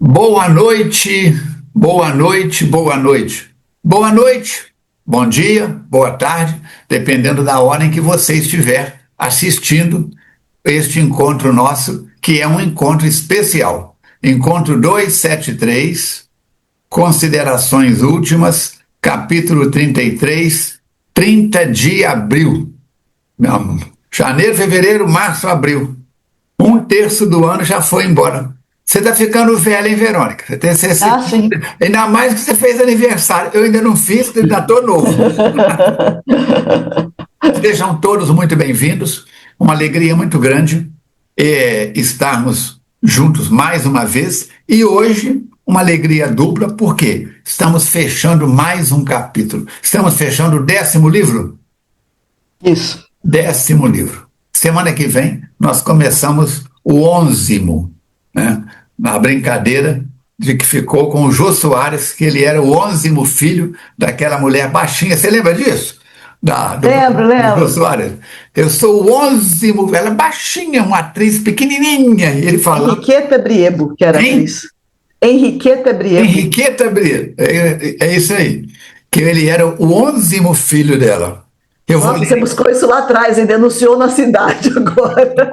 Boa noite, boa noite, boa noite. Boa noite, bom dia, boa tarde, dependendo da hora em que você estiver assistindo este encontro nosso, que é um encontro especial. Encontro 273, Considerações Últimas, capítulo 33, 30 de abril. Não, janeiro, fevereiro, março, abril. Um terço do ano já foi embora. Você está ficando velha, hein, Verônica? Sim. Ainda mais que você fez aniversário. Eu ainda não fiz, ainda estou novo. Sejam todos muito bem-vindos. Uma alegria muito grande estarmos juntos mais uma vez. E hoje, uma alegria dupla, porque estamos fechando mais um capítulo. Estamos fechando o 10º livro. Isso. 10º livro. Semana que vem, nós começamos o 11º, né? Na brincadeira de que ficou com o Jô Soares, que ele era o 11º filho daquela mulher baixinha. Você lembra disso? Lembro, Do Jô lembro. Soares. Eu sou o 11º, ela é baixinha, uma atriz pequenininha. E ele falava, Henriqueta Briebo, que era hein? atriz. Henriqueta Briebo. Henriqueta Brito. É isso aí. Que ele era o 11º filho dela. Eu vou Nossa, você ler. buscou isso lá atrás e denunciou na cidade agora.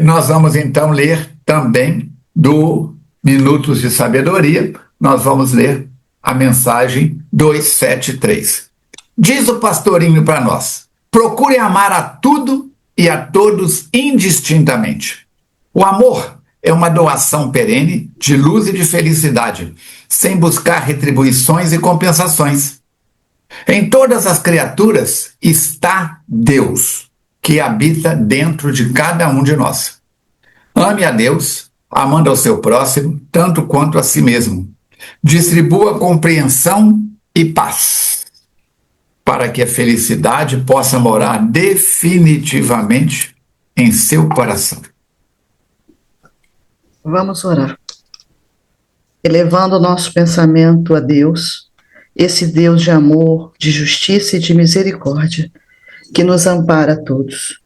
Nós vamos então ler também do Minutos de Sabedoria, nós vamos ler a mensagem 273. Diz o pastorinho para nós: procure amar a tudo e a todos indistintamente. O amor é uma doação perene de luz e de felicidade, sem buscar retribuições e compensações. Em todas as criaturas está Deus, que habita dentro de cada um de nós. Ame a Deus, amando ao seu próximo, tanto quanto a si mesmo. Distribua compreensão e paz, para que a felicidade possa morar definitivamente em seu coração. Vamos orar. Elevando o nosso pensamento a Deus, esse Deus de amor, de justiça e de misericórdia, que nos ampara a todos,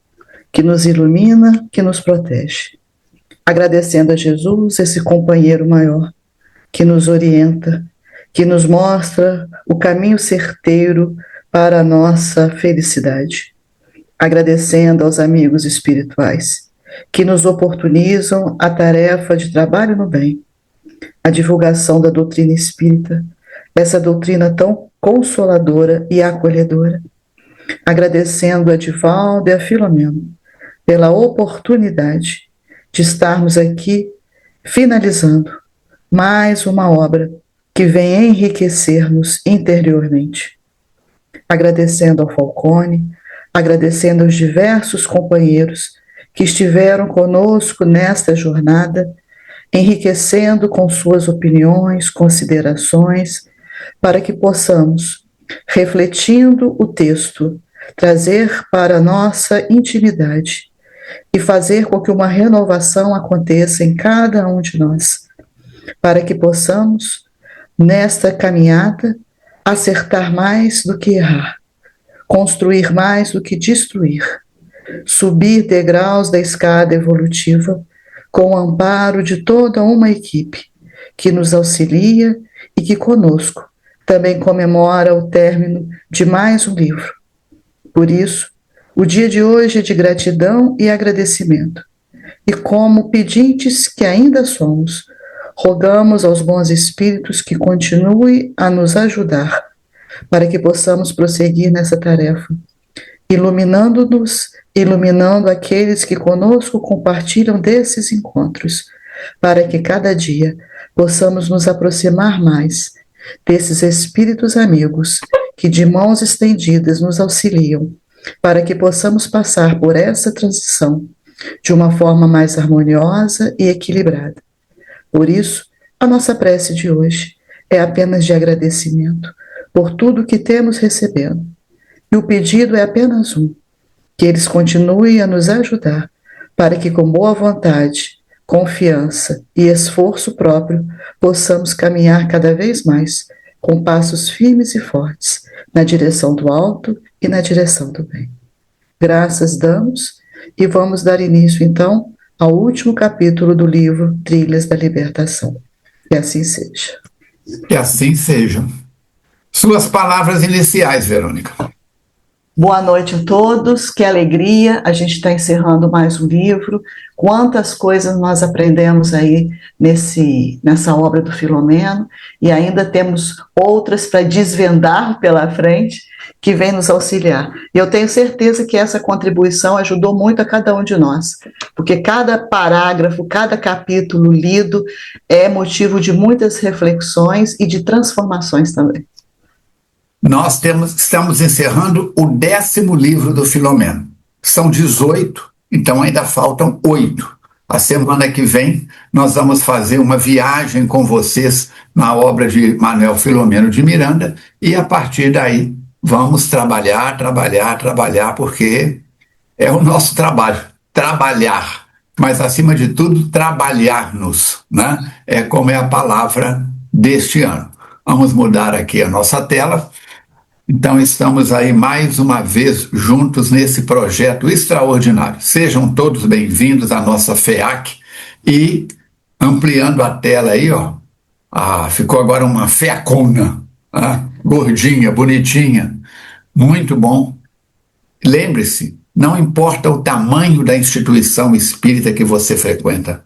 que nos ilumina, que nos protege. Agradecendo a Jesus, esse companheiro maior, que nos orienta, que nos mostra o caminho certeiro para a nossa felicidade. Agradecendo aos amigos espirituais, que nos oportunizam a tarefa de trabalho no bem, a divulgação da doutrina espírita, essa doutrina tão consoladora e acolhedora. Agradecendo a Divaldo e a Filomena pela oportunidade de estarmos aqui finalizando mais uma obra que vem enriquecer-nos interiormente. Agradecendo ao Falcone, agradecendo aos diversos companheiros que estiveram conosco nesta jornada, enriquecendo com suas opiniões, considerações, para que possamos, refletindo o texto, trazer para a nossa intimidade e fazer com que uma renovação aconteça em cada um de nós, para que possamos, nesta caminhada, acertar mais do que errar, construir mais do que destruir, subir degraus da escada evolutiva com o amparo de toda uma equipe que nos auxilia e que conosco também comemora o término de mais um livro. Por isso, o dia de hoje é de gratidão e agradecimento. E como pedintes que ainda somos, rogamos aos bons espíritos que continue a nos ajudar para que possamos prosseguir nessa tarefa, iluminando-nos, iluminando aqueles que conosco compartilham desses encontros, para que cada dia possamos nos aproximar mais desses espíritos amigos que de mãos estendidas nos auxiliam, para que possamos passar por essa transição de uma forma mais harmoniosa e equilibrada. Por isso, a nossa prece de hoje é apenas de agradecimento por tudo que temos recebendo. E o pedido é apenas um: que eles continuem a nos ajudar, para que com boa vontade, confiança e esforço próprio possamos caminhar cada vez mais com passos firmes e fortes na direção do alto e na direção do bem. Graças damos e vamos dar início então ao último capítulo do livro Trilhas da Libertação. Que assim seja. Que assim seja. Suas palavras iniciais, Verônica. Boa noite a todos, que alegria, a gente está encerrando mais um livro. Quantas coisas nós aprendemos aí nessa obra do Filomeno, e ainda temos outras para desvendar pela frente, que vem nos auxiliar. E eu tenho certeza que essa contribuição ajudou muito a cada um de nós, porque cada parágrafo, cada capítulo lido é motivo de muitas reflexões e de transformações também. Nós estamos encerrando o 10º livro do Filomeno. São 18, então ainda faltam 8. A semana que vem nós vamos fazer uma viagem com vocês na obra de Manuel Filomeno de Miranda, e a partir daí vamos trabalhar, porque é o nosso trabalho, trabalhar. Mas, acima de tudo, trabalhar-nos, né? É como é a palavra deste ano. Vamos mudar aqui a nossa tela. Então, estamos aí mais uma vez juntos nesse projeto extraordinário. Sejam todos bem-vindos à nossa FEAC, e ampliando a tela aí, ó, ficou agora uma FEACona, gordinha, bonitinha, muito bom. Lembre-se, não importa o tamanho da instituição espírita que você frequenta.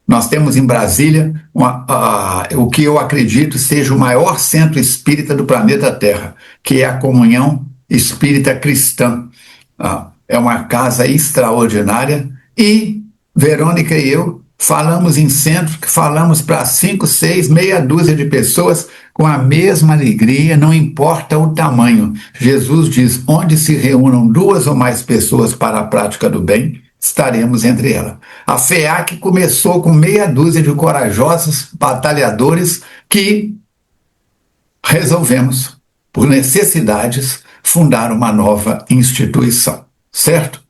Nós temos em Brasília o que eu acredito seja o maior centro espírita do planeta Terra, que é a Comunhão Espírita Cristã. É uma casa extraordinária, e Verônica e eu falamos em centro, que falamos para 5, 6, meia dúzia de pessoas com a mesma alegria, não importa o tamanho. Jesus diz: onde se reúnam 2 ou mais pessoas para a prática do bem, estaremos entre elas. A FEAC começou com meia dúzia de corajosos batalhadores que resolvemos, por necessidades, fundar uma nova instituição, certo?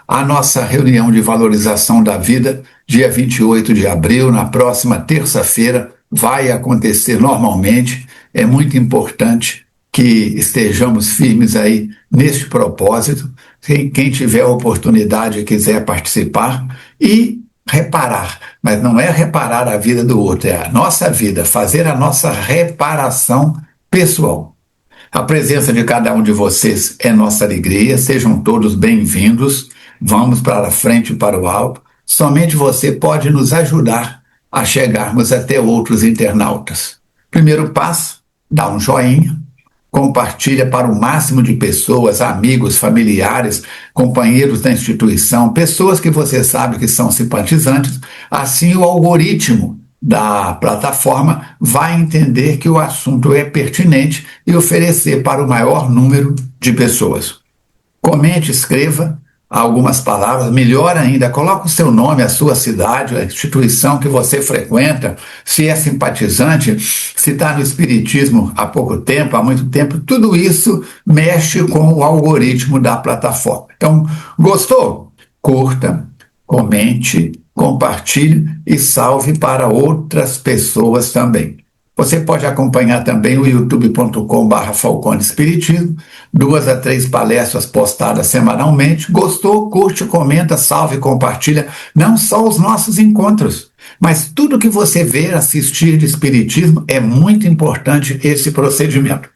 A nossa reunião de valorização da vida, dia 28 de abril, na próxima terça-feira, vai acontecer normalmente. É muito importante que estejamos firmes aí neste propósito. Quem tiver a oportunidade e quiser participar e reparar, mas não é reparar a vida do outro, é a nossa vida, fazer a nossa reparação pessoal. A presença de cada um de vocês é nossa alegria, sejam todos bem-vindos, vamos para a frente e para o alto. Somente você pode nos ajudar a chegarmos até outros internautas. Primeiro passo, dá um joinha, compartilha para o máximo de pessoas, amigos, familiares, companheiros da instituição, pessoas que você sabe que são simpatizantes. Assim o algoritmo da plataforma vai entender que o assunto é pertinente e oferecer para o maior número de pessoas. Comente, escreva algumas palavras, melhor ainda, coloque o seu nome, a sua cidade, a instituição que você frequenta, se é simpatizante, se está no espiritismo há pouco tempo, há muito tempo, tudo isso mexe com o algoritmo da plataforma. Então, gostou? Curta, comente, compartilhe e salve para outras pessoas também. Você pode acompanhar também o youtube.com/Falcone Espiritismo, 2 a 3 palestras postadas semanalmente. Gostou? Curte, comenta, salve, compartilha. Não só os nossos encontros, mas tudo que você vê, assistir de Espiritismo, é muito importante esse procedimento.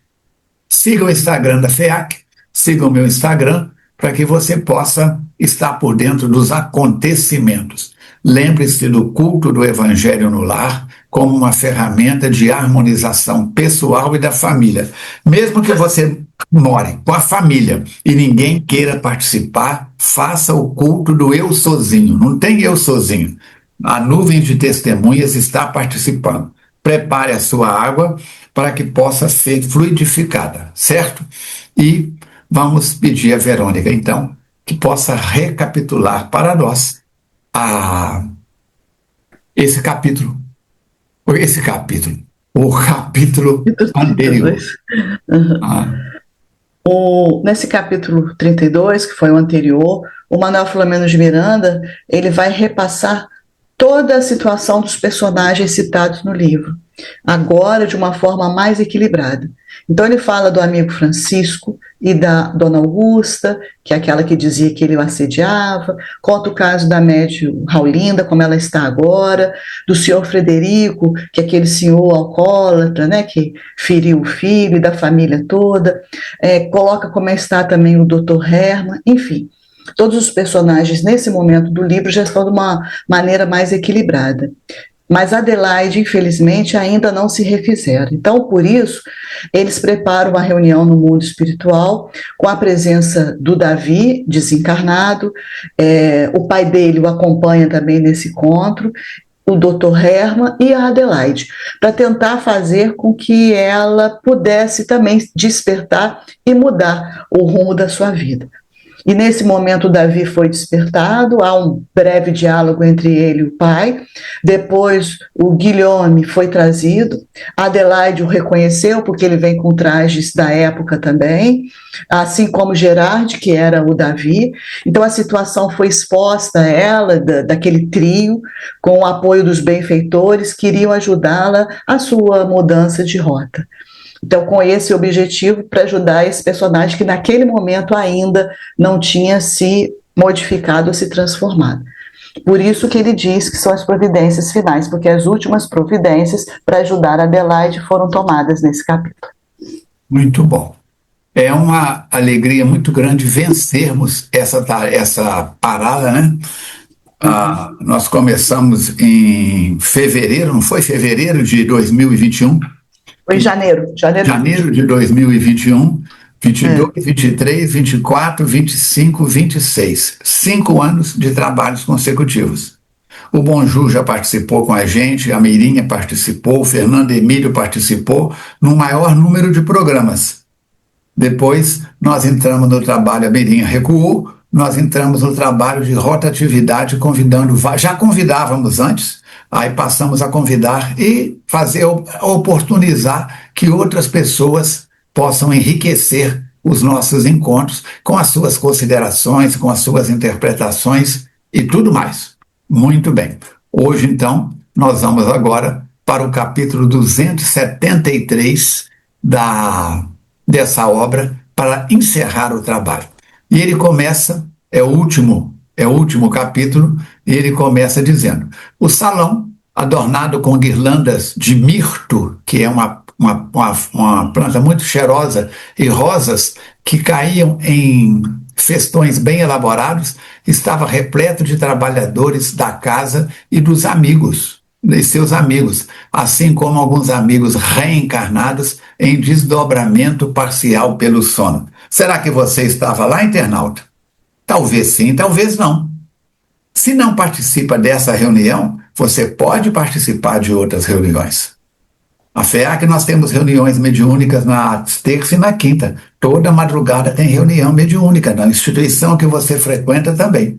Siga o Instagram da FEAC, siga o meu Instagram, para que você possa estar por dentro dos acontecimentos. Lembre-se do culto do Evangelho no lar como uma ferramenta de harmonização pessoal e da família. Mesmo que você more com a família e ninguém queira participar, faça o culto do eu sozinho. Não tem eu sozinho. A nuvem de testemunhas está participando. Prepare a sua água para que possa ser fluidificada, certo? E vamos pedir a Verônica, então, que possa recapitular para nós o capítulo anterior. Nesse capítulo 32, que foi o anterior, o Manuel Filomeno de Miranda, ele vai repassar toda a situação dos personagens citados no livro, agora de uma forma mais equilibrada. Então ele fala do amigo Francisco e da Dona Augusta, que é aquela que dizia que ele o assediava, conta o caso da médium Raulinda, como ela está agora, do senhor Frederico, que é aquele senhor alcoólatra, né, que feriu o filho e da família toda, coloca como está também o Dr. Herman, enfim. Todos os personagens nesse momento do livro já estão de uma maneira mais equilibrada. Mas Adelaide, infelizmente, ainda não se refizeram. Então, por isso, eles preparam uma reunião no mundo espiritual com a presença do Davi, desencarnado, o pai dele o acompanha também nesse encontro, o Dr. Herman e a Adelaide, para tentar fazer com que ela pudesse também despertar e mudar o rumo da sua vida. E nesse momento o Davi foi despertado, há um breve diálogo entre ele e o pai, depois o Guilherme foi trazido, a Adelaide o reconheceu, porque ele vem com trajes da época também, assim como Gerard, que era o Davi, então a situação foi exposta a ela, daquele trio, com o apoio dos benfeitores, que iriam ajudá-la a sua mudança de rota. Então, com esse objetivo, para ajudar esse personagem que naquele momento ainda não tinha se modificado, se transformado. Por isso que ele diz que são as providências finais, porque as últimas providências para ajudar a Adelaide foram tomadas nesse capítulo. Muito bom. É uma alegria muito grande vencermos essa parada, né? Nós começamos em fevereiro, não foi? Fevereiro de 2021. Foi em janeiro. Janeiro de 2021, 22, 23, 24, 25, 26. 5 anos de trabalhos consecutivos. O Bonjú já participou com a gente, a Mirinha participou, o Fernando Emílio participou, no maior número de programas. Depois, nós entramos no trabalho, a Mirinha recuou, nós entramos no trabalho de rotatividade, já convidávamos antes, aí passamos a convidar e oportunizar que outras pessoas possam enriquecer os nossos encontros com as suas considerações, com as suas interpretações e tudo mais. Muito bem. Hoje, então, nós vamos agora para o capítulo 273 dessa obra para encerrar o trabalho. E ele começa, é o último capítulo, e ele começa dizendo: o salão, adornado com guirlandas de mirto, que é uma planta muito cheirosa, e rosas que caíam em festões bem elaborados, estava repleto de trabalhadores da casa e dos amigos, de seus amigos, assim como alguns amigos reencarnados em desdobramento parcial pelo sono. Será que você estava lá, internauta? Talvez sim, talvez não. Se não participa dessa reunião, você pode participar de outras reuniões. A fé é que nós temos reuniões mediúnicas na terça e na quinta. Toda madrugada tem reunião mediúnica, na instituição que você frequenta também.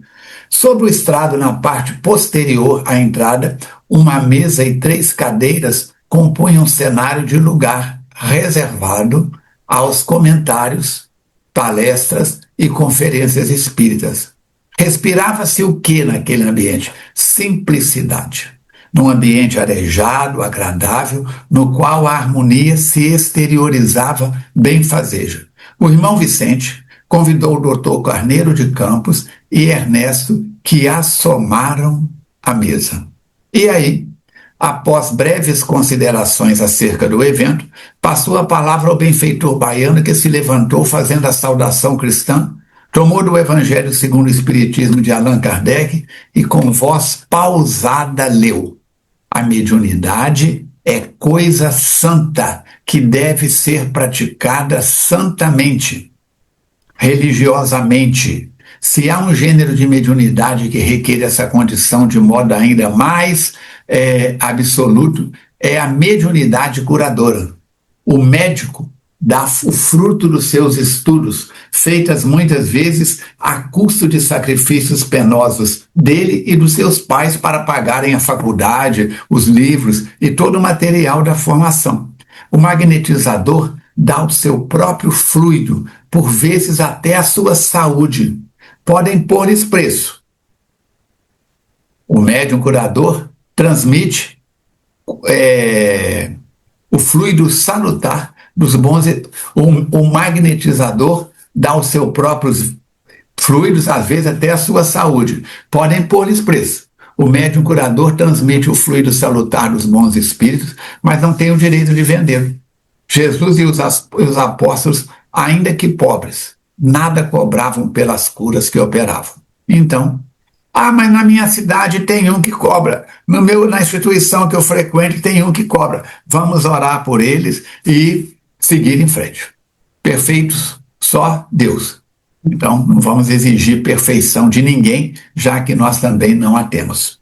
Sobre o estrado, na parte posterior à entrada, uma mesa e 3 cadeiras compunham um cenário de lugar reservado aos comentários, palestras e conferências espíritas. Respirava-se o que naquele ambiente? Simplicidade. Num ambiente arejado, agradável, no qual a harmonia se exteriorizava benfazeja. O irmão Vicente convidou o doutor Carneiro de Campos e Ernesto, que assomaram à mesa. E aí, após breves considerações acerca do evento, passou a palavra ao benfeitor baiano, que se levantou fazendo a saudação cristã, tomou do Evangelho segundo o Espiritismo de Allan Kardec e com voz pausada leu: a mediunidade é coisa santa, que deve ser praticada santamente, religiosamente. Se há um gênero de mediunidade que requer essa condição de modo ainda mais absoluto, é a mediunidade curadora. O médico dá o fruto dos seus estudos, feitas muitas vezes a custo de sacrifícios penosos dele e dos seus pais para pagarem a faculdade, os livros e todo o material da formação. O magnetizador dá o seu próprio fluido, por vezes até a sua saúde. Podem pôr-lhes preço. O médium curador transmite o fluido salutar dos bons. O magnetizador dar os seus próprios fluidos, às vezes até a sua saúde. Podem pôr-lhes preço. O médium curador transmite o fluido salutar dos bons espíritos, mas não tem o direito de vendê-lo. Jesus e os apóstolos, ainda que pobres, nada cobravam pelas curas que operavam. Então, mas na minha cidade tem um que cobra, na instituição que eu frequento tem um que cobra. Vamos orar por eles e seguir em frente. Perfeitos, só Deus. Então, não vamos exigir perfeição de ninguém, já que nós também não a temos.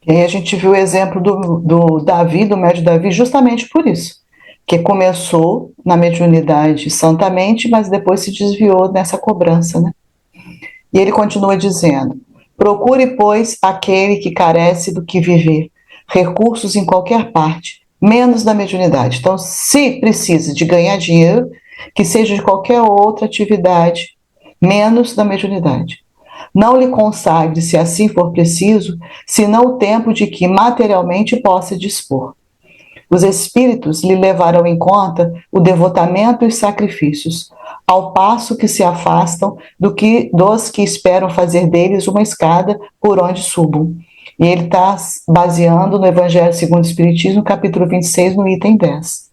E aí a gente viu o exemplo do Davi, do médium Davi, justamente por isso, que começou na mediunidade santamente, mas depois se desviou nessa cobrança, né? E ele continua dizendo: procure, pois, aquele que carece do que viver, recursos em qualquer parte, menos da mediunidade. Então, se precisa de ganhar dinheiro, que seja de qualquer outra atividade, menos da mediunidade. Não lhe consagre, se assim for preciso, senão o tempo de que materialmente possa dispor. Os espíritos lhe levarão em conta o devotamento e os sacrifícios, ao passo que se afastam dos que esperam fazer deles uma escada por onde subam. E ele está baseando no Evangelho segundo o Espiritismo, capítulo 26, no item 10.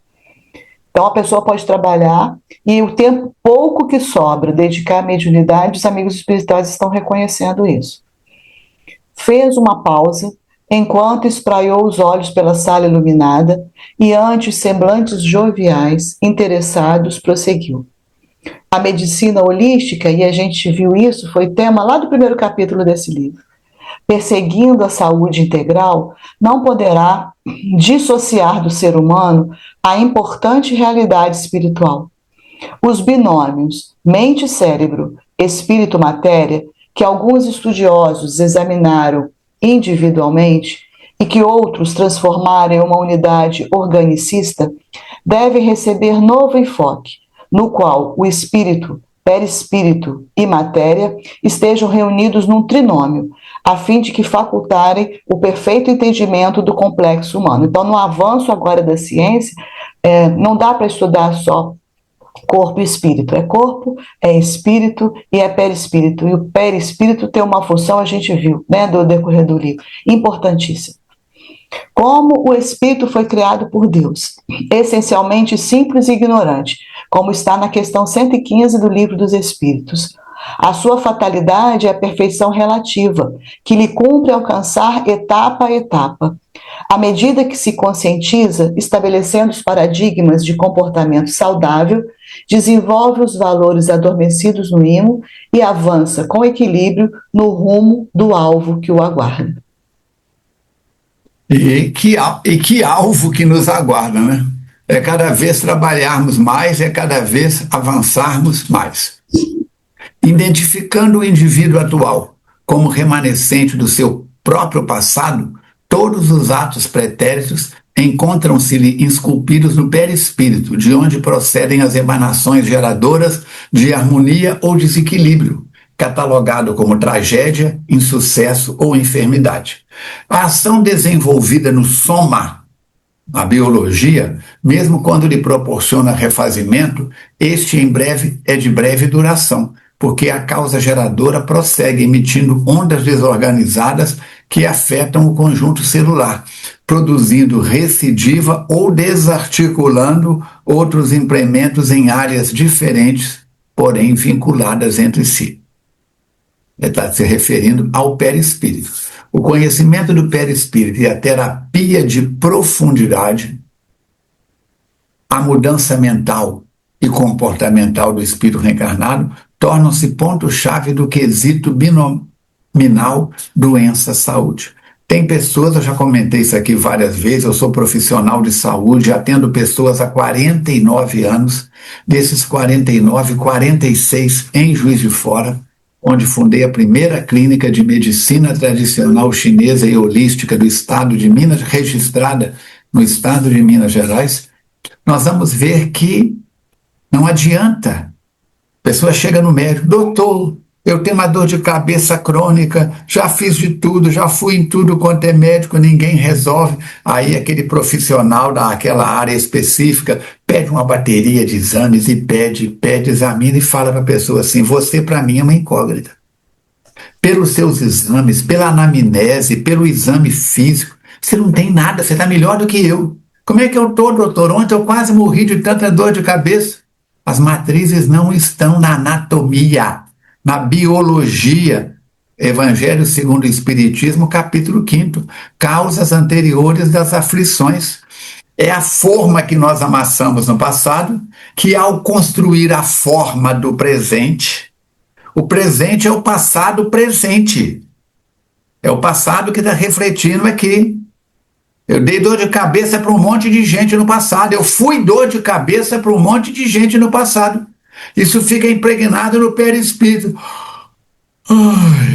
Então, a pessoa pode trabalhar e o tempo pouco que sobra dedicar à mediunidade, os amigos espirituais estão reconhecendo isso. Fez uma pausa, enquanto espraiou os olhos pela sala iluminada e, ante os semblantes joviais, interessados, prosseguiu. A medicina holística, e a gente viu isso, foi tema lá do primeiro capítulo desse livro. Perseguindo a saúde integral, não poderá dissociar do ser humano a importante realidade espiritual. Os binômios mente-cérebro, espírito-matéria, que alguns estudiosos examinaram individualmente e que outros transformaram em uma unidade organicista, devem receber novo enfoque, no qual o espírito, perispírito e matéria estejam reunidos num trinômio, a fim de que facultarem o perfeito entendimento do complexo humano. Então, no avanço agora da ciência, não dá para estudar só corpo e espírito. É corpo, é espírito e é perispírito. E o perispírito tem uma função, a gente viu, né, do decorrer do livro, importantíssima. Como o espírito foi criado por Deus, essencialmente simples e ignorante, como está na questão 115 do Livro dos Espíritos. A sua fatalidade é a perfeição relativa, que lhe cumpre alcançar etapa a etapa. À medida que se conscientiza, estabelecendo os paradigmas de comportamento saudável, desenvolve os valores adormecidos no imo e avança com equilíbrio no rumo do alvo que o aguarda. E que alvo que nos aguarda, né? É cada vez trabalharmos mais, é cada vez avançarmos mais. Identificando o indivíduo atual como remanescente do seu próprio passado, todos os atos pretéritos encontram-se-lhe esculpidos no perispírito, de onde procedem as emanações geradoras de harmonia ou desequilíbrio, catalogado como tragédia, insucesso ou enfermidade. A ação desenvolvida no soma, a biologia, mesmo quando lhe proporciona refazimento, este é de breve duração, porque a causa geradora prossegue emitindo ondas desorganizadas que afetam o conjunto celular, produzindo recidiva ou desarticulando outros implementos em áreas diferentes, porém vinculadas entre si. Ele está se referindo ao perispírito. O conhecimento do perispírito e a terapia de profundidade, a mudança mental e comportamental do espírito reencarnado tornam-se ponto-chave do quesito binominal doença-saúde. Tem pessoas, eu já comentei isso aqui várias vezes, eu sou profissional de saúde, atendo pessoas há 49 anos, desses 49, 46 em Juiz de Fora, onde fundei a primeira clínica de medicina tradicional chinesa e holística do estado de Minas, registrada no estado de Minas Gerais. Nós vamos ver que não adianta. A pessoa chega no médico: doutor, eu tenho uma dor de cabeça crônica, já fiz de tudo, já fui em tudo quanto é médico, ninguém resolve. Aí aquele profissional daquela área específica pede uma bateria de exames e pede, examina e fala para a pessoa assim: você para mim é uma incógnita. Pelos seus exames, pela anamnese, pelo exame físico, você não tem nada, você está melhor do que eu. Como é que eu estou, doutor? Ontem eu quase morri de tanta dor de cabeça. As matrizes não estão na anatomia, na biologia. Evangelho segundo o Espiritismo, capítulo 5º, causas anteriores das aflições. É a forma que nós amassamos no passado, que ao construir a forma do presente, o presente é o passado presente. É o passado que está refletindo aqui. Eu dei dor de cabeça para um monte de gente no passado. Eu fui dor de cabeça para um monte de gente no passado. Isso fica impregnado no perispírito.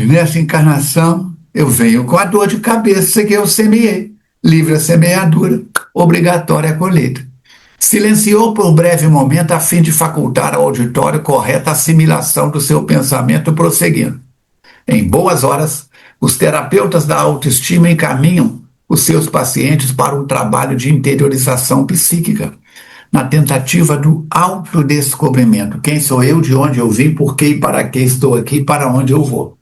Nessa encarnação, eu venho com a dor de cabeça que eu semeei. Livre a semeadura, obrigatória a colheita. Silenciou por um breve momento a fim de facultar ao auditório correta assimilação do seu pensamento, prosseguindo. Em boas horas, os terapeutas da autoestima encaminham os seus pacientes para um trabalho de interiorização psíquica, na tentativa do autodescobrimento. Quem sou eu, de onde eu vim, por que e para que estou aqui, para onde eu vou.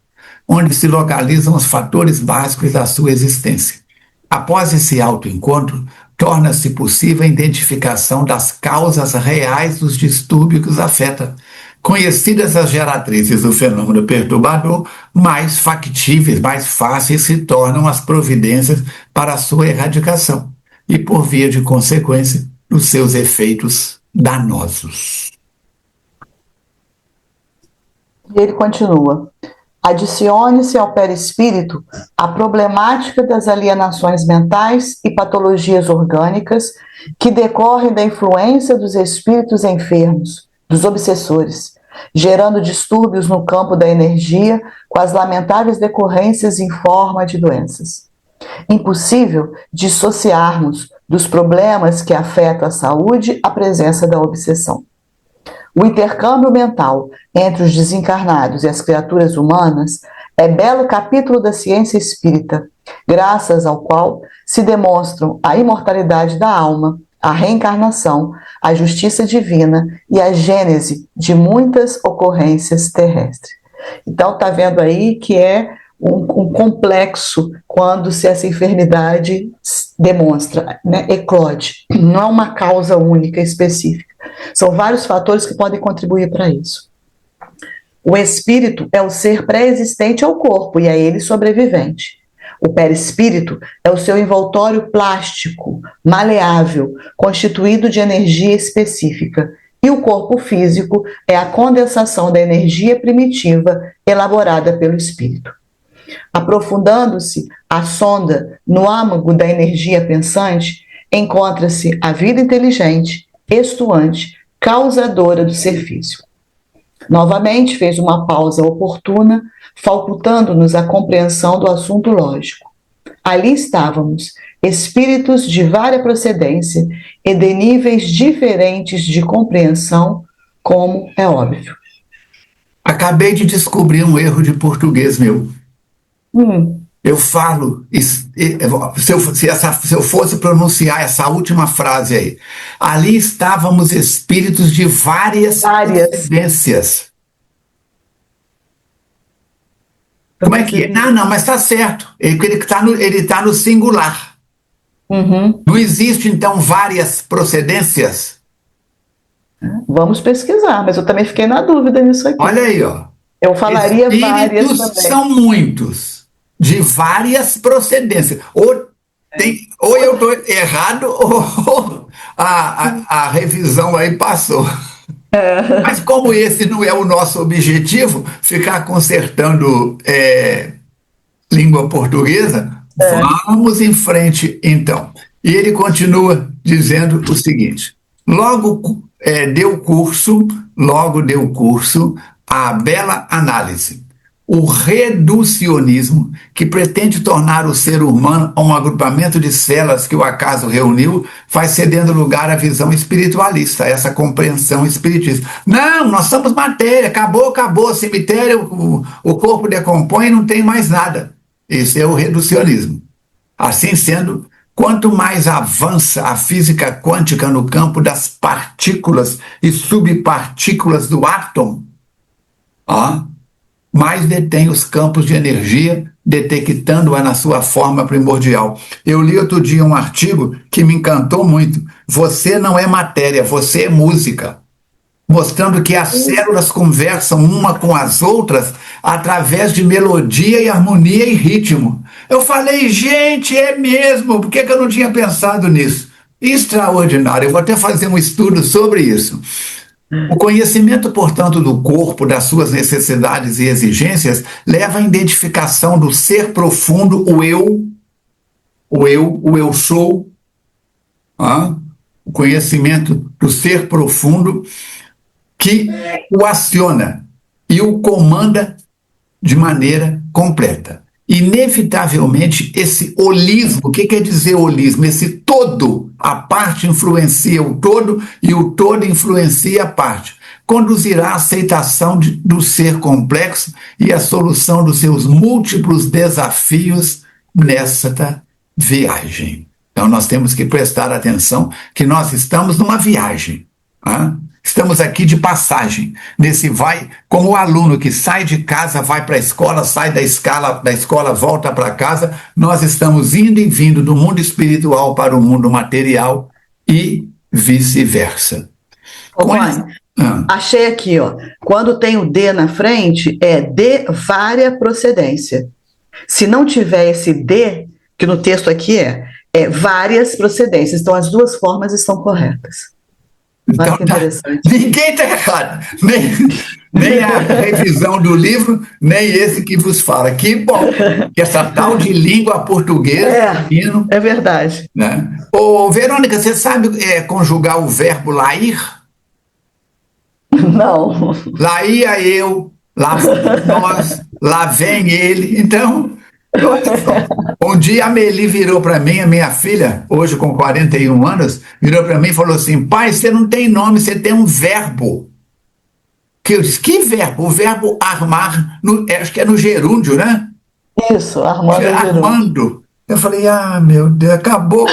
Onde se localizam os fatores básicos da sua existência. Após esse autoencontro, torna-se possível a identificação das causas reais dos distúrbios que os afetam. Conhecidas as geratrizes do fenômeno perturbador, mais factíveis, mais fáceis se tornam as providências para a sua erradicação e, por via de consequência, os seus efeitos danosos. E ele continua: adicione-se ao perispírito a problemática das alienações mentais e patologias orgânicas que decorrem da influência dos espíritos enfermos, dos obsessores, gerando distúrbios no campo da energia com as lamentáveis decorrências em forma de doenças. Impossível dissociarmos dos problemas que afetam a saúde a presença da obsessão. O intercâmbio mental entre os desencarnados e as criaturas humanas é belo capítulo da ciência espírita, graças ao qual se demonstram a imortalidade da alma, a reencarnação, a justiça divina e a gênese de muitas ocorrências terrestres. Então, está vendo aí que é um complexo quando se essa enfermidade demonstra, né, eclode. Não é uma causa única, específica. São vários fatores que podem contribuir para isso. O espírito é o ser pré-existente ao corpo e a ele sobrevivente. O perispírito é o seu envoltório plástico, maleável, constituído de energia específica. E o corpo físico é a condensação da energia primitiva elaborada pelo espírito. Aprofundando-se a sonda no âmago da energia pensante, encontra-se a vida inteligente, estuante, causadora do ser físico. Novamente fez uma pausa oportuna, facultando-nos a compreensão do assunto lógico. Ali estávamos, espíritos de vária procedência e de níveis diferentes de compreensão, como é óbvio. Acabei de descobrir um erro de português meu. Eu falo, se eu fosse pronunciar essa última frase aí, ali estávamos espíritos de várias procedências. Como é que é? Não, mas está certo. Ele está no singular. Não existe, então, várias procedências? Vamos pesquisar, mas eu também fiquei na dúvida nisso aqui. Olha aí, ó. Eu falaria várias também. São muitos, de várias procedências. Ou eu estou errado, ou a revisão aí passou. Mas como esse não é o nosso objetivo, ficar consertando língua portuguesa, vamos em frente então. E ele continua dizendo o seguinte: logo deu curso à bela análise. O reducionismo, que pretende tornar o ser humano um agrupamento de células que o acaso reuniu, vai cedendo lugar à visão espiritualista, essa compreensão espiritista. Não, nós somos matéria, acabou, cemitério, o corpo decompõe e não tem mais nada. Esse é o reducionismo. Assim sendo, Quanto mais avança a física quântica no campo das partículas e subpartículas do átomo, mais detém os campos de energia, detectando-a na sua forma primordial. Eu li outro dia um artigo que me encantou muito. Você não é matéria, você é música. Mostrando que as células conversam uma com as outras através de melodia e harmonia e ritmo. Eu falei, gente, é mesmo, por que eu não tinha pensado nisso? Extraordinário, eu vou até fazer um estudo sobre isso. O conhecimento, portanto, do corpo, das suas necessidades e exigências, leva à identificação do ser profundo, o eu sou, o conhecimento do ser profundo, que o aciona e o comanda de maneira completa. Inevitavelmente, esse holismo, o que quer dizer holismo? Esse todo, a parte influencia o todo e o todo influencia a parte, conduzirá à aceitação do ser complexo e à solução dos seus múltiplos desafios nesta viagem. Então, nós temos que prestar atenção que nós estamos numa viagem. Estamos aqui de passagem, nesse vai, como o aluno que sai de casa, vai para a escola, sai da escola, volta para casa, nós estamos indo e vindo do mundo espiritual para o mundo material e vice-versa. Achei aqui, quando tem o D na frente, é de vária procedência. Se não tiver esse D, que no texto aqui é várias procedências, então as duas formas estão corretas. Então, que interessante. Ninguém está errado, nem a revisão do livro, nem esse que vos fala. Que bom, que essa tal de língua portuguesa... É verdade. Né? Ô, Verônica, você sabe conjugar o verbo lá ir? Não. Lá ia eu, lá fomos nós, lá vem ele. Então, um dia a Meli virou para mim, a minha filha, hoje com 41 anos, virou para mim e falou assim, pai, você não tem nome, você tem um verbo. Que eu disse, que verbo? O verbo armar, acho que é no gerúndio, né? Isso, armando. Eu falei, meu Deus, acabou.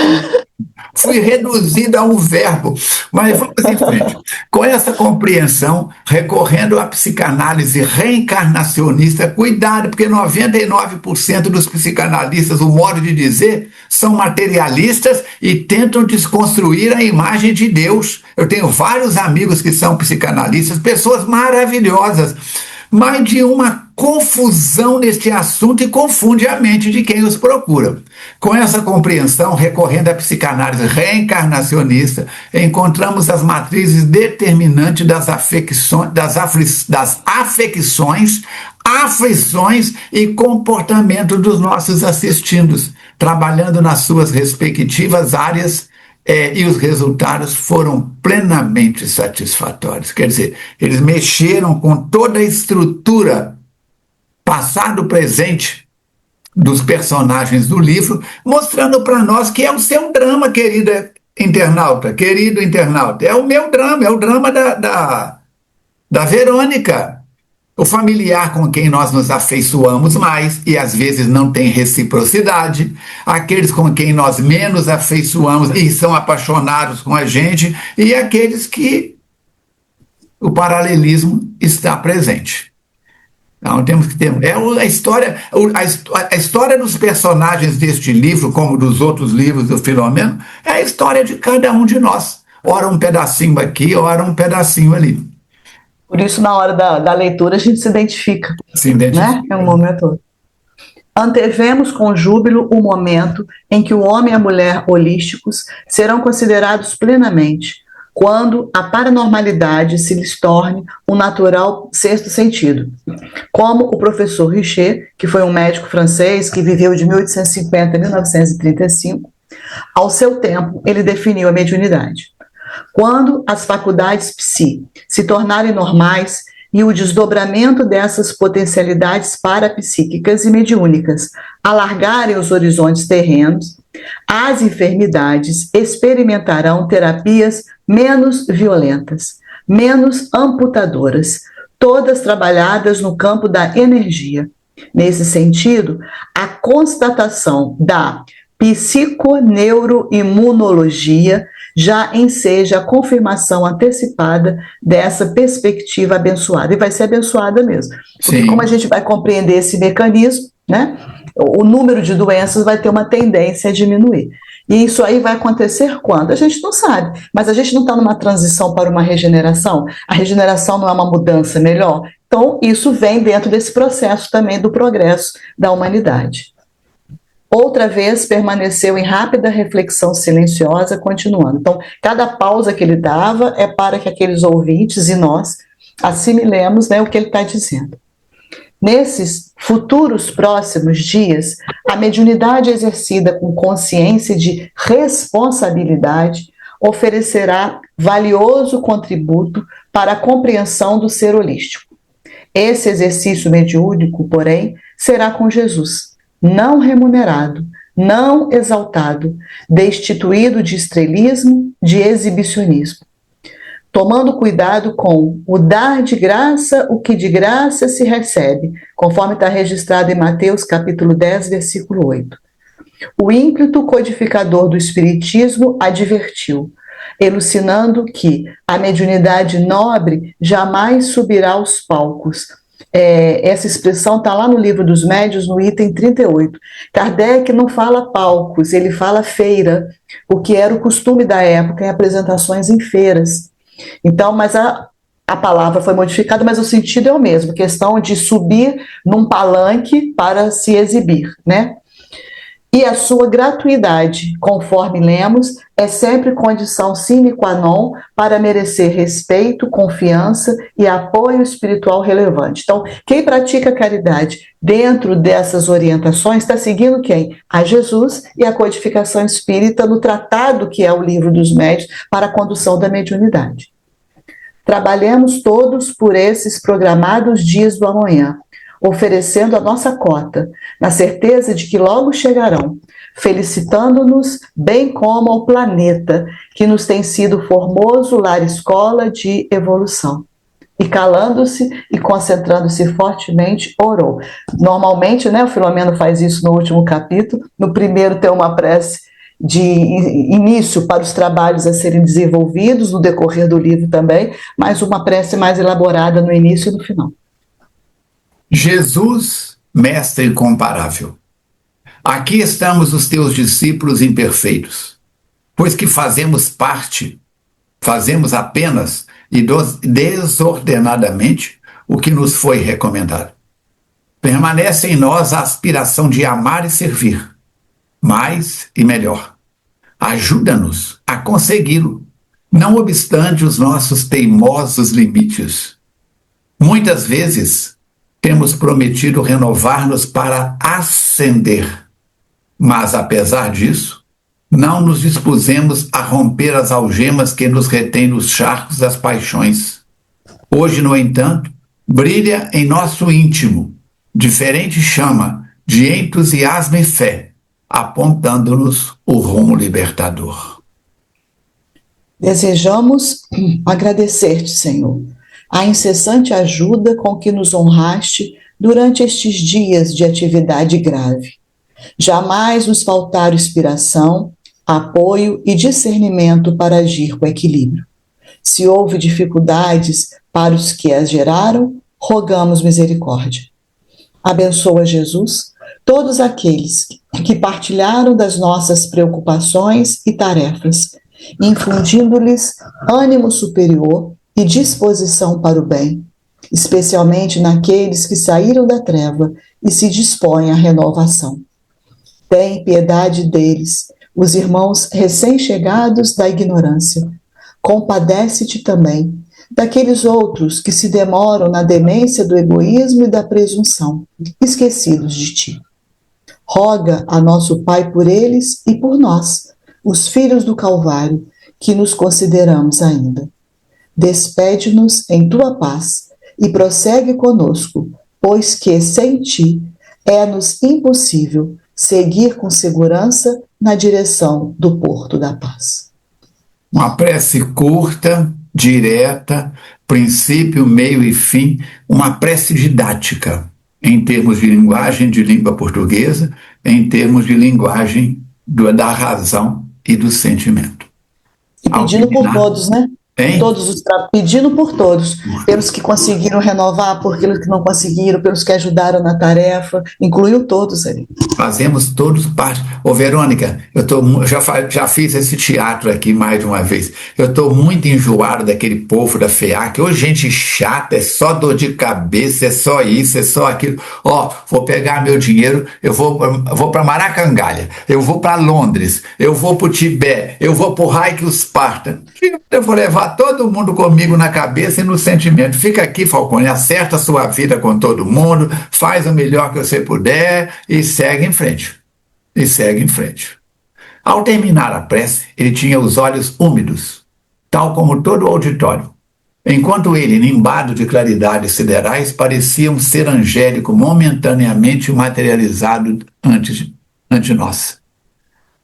Fui reduzido a um verbo. Mas vamos em frente. Com essa compreensão, recorrendo à psicanálise reencarnacionista, cuidado, porque 99% dos psicanalistas, o modo de dizer, são materialistas e tentam desconstruir a imagem de Deus. Eu tenho vários amigos que são psicanalistas, pessoas maravilhosas, mas de uma confusão neste assunto e confunde a mente de quem os procura. Com essa compreensão, recorrendo à psicanálise reencarnacionista, encontramos as matrizes determinantes das afecções, aflições e comportamento dos nossos assistidos, trabalhando nas suas respectivas áreas, e os resultados foram plenamente satisfatórios. Quer dizer, eles mexeram com toda a estrutura passado, presente dos personagens do livro, mostrando para nós que é o seu drama, querido internauta. É o meu drama, é o drama da Verônica. O familiar com quem nós nos afeiçoamos mais e às vezes não tem reciprocidade, aqueles com quem nós menos afeiçoamos e são apaixonados com a gente, e aqueles que o paralelismo está presente. Então temos que ter. A história dos personagens deste livro, como dos outros livros do Filomeno, é a história de cada um de nós. Ora um pedacinho aqui, ora um pedacinho ali. Por isso, na hora da leitura, a gente se identifica. Né? É um momento. Antevemos com júbilo o momento em que o homem e a mulher holísticos serão considerados plenamente, quando a paranormalidade se lhes torne um natural sexto sentido. Como o professor Richer, que foi um médico francês que viveu de 1850 a 1935, ao seu tempo, ele definiu a mediunidade. Quando as faculdades psi se tornarem normais e o desdobramento dessas potencialidades parapsíquicas e mediúnicas alargarem os horizontes terrenos, as enfermidades experimentarão terapias menos violentas, menos amputadoras, todas trabalhadas no campo da energia. Nesse sentido, a constatação da psiconeuroimunologia já enseja a confirmação antecipada dessa perspectiva abençoada. E vai ser abençoada mesmo. Porque como a gente vai compreender esse mecanismo, né, o número de doenças vai ter uma tendência a diminuir. E isso aí vai acontecer quando? A gente não sabe, mas a gente não está numa transição para uma regeneração? A regeneração não é uma mudança melhor? Então, isso vem dentro desse processo também do progresso da humanidade. Outra vez permaneceu em rápida reflexão silenciosa, continuando. Então, cada pausa que ele dava é para que aqueles ouvintes e nós assimilemos, né, o que ele está dizendo. Nesses futuros próximos dias, a mediunidade exercida com consciência de responsabilidade oferecerá valioso contributo para a compreensão do ser holístico. Esse exercício mediúnico, porém, será com Jesus, não remunerado, não exaltado, destituído de estrelismo, de exibicionismo, tomando cuidado com o dar de graça o que de graça se recebe, conforme está registrado em Mateus capítulo 10, versículo 8. O ímpeto codificador do Espiritismo advertiu, elucidando que a mediunidade nobre jamais subirá aos palcos. Essa expressão está lá no Livro dos Médiuns, no item 38. Kardec não fala palcos, ele fala feira, o que era o costume da época em apresentações em feiras. Então, mas a palavra foi modificada, mas o sentido é o mesmo, questão de subir num palanque para se exibir, né? E a sua gratuidade, conforme lemos, é sempre condição sine qua non para merecer respeito, confiança e apoio espiritual relevante. Então, quem pratica caridade dentro dessas orientações está seguindo quem? A Jesus e a codificação espírita no tratado que é o Livro dos Médiuns para a condução da mediunidade. Trabalhemos todos por esses programados dias do amanhã, oferecendo a nossa cota, na certeza de que logo chegarão, felicitando-nos, bem como ao planeta, que nos tem sido formoso lar-escola de evolução. E calando-se e concentrando-se fortemente, orou. Normalmente, né, o Filomeno faz isso no último capítulo, no primeiro tem uma prece de início para os trabalhos a serem desenvolvidos, no decorrer do livro também, mas uma prece mais elaborada no início e no final. Jesus, mestre incomparável, aqui estamos os teus discípulos imperfeitos, pois que fazemos apenas e desordenadamente o que nos foi recomendado. Permanece em nós a aspiração de amar e servir, mais e melhor. Ajuda-nos a consegui-lo, não obstante os nossos teimosos limites. Muitas vezes temos prometido renovar-nos para ascender, mas apesar disso, não nos dispusemos a romper as algemas que nos retêm nos charcos das paixões. Hoje, no entanto, brilha em nosso íntimo diferente chama de entusiasmo e fé, apontando-nos o rumo libertador. Desejamos agradecer-te, Senhor, a incessante ajuda com que nos honraste durante estes dias de atividade grave. Jamais nos faltaram inspiração, apoio e discernimento para agir com equilíbrio. Se houve dificuldades para os que as geraram, rogamos misericórdia. Abençoa, Jesus, todos aqueles que partilharam das nossas preocupações e tarefas, infundindo-lhes ânimo superior e disposição para o bem, especialmente naqueles que saíram da treva e se dispõem à renovação. Tem piedade deles, os irmãos recém-chegados da ignorância. Compadece-te também daqueles outros que se demoram na demência do egoísmo e da presunção, esquecidos de ti. Roga a nosso Pai por eles e por nós, os filhos do Calvário, que nos consideramos ainda. Despede-nos em tua paz e prossegue conosco, pois que sem ti é-nos impossível seguir com segurança na direção do Porto da Paz. Uma prece curta, direta, princípio, meio e fim, uma prece didática, em termos de linguagem de língua portuguesa, em termos de linguagem da razão e do sentimento. E pedindo por todos, né? Pedindo por todos, pelos que conseguiram renovar, por aqueles que não conseguiram, pelos que ajudaram na tarefa, incluiu todos ali. Fazemos todos parte. Ô, Verônica, já fiz esse teatro aqui mais de uma vez. Eu estou muito enjoado daquele povo da FEAC. Ô, gente chata, é só dor de cabeça, é só isso, é só aquilo. Ó, vou pegar meu dinheiro, eu vou para Maracangalha, eu vou para Londres, eu vou para o Tibete, eu vou para o Reich Esparta. Eu vou levar todo mundo comigo na cabeça e no sentimento. Fica aqui, Falcone, acerta a sua vida com todo mundo, faz o melhor que você puder e segue em frente. E segue em frente. Ao terminar a prece, ele tinha os olhos úmidos, tal como todo o auditório, enquanto ele, nimbado de claridades siderais, parecia um ser angélico momentaneamente materializado ante nós.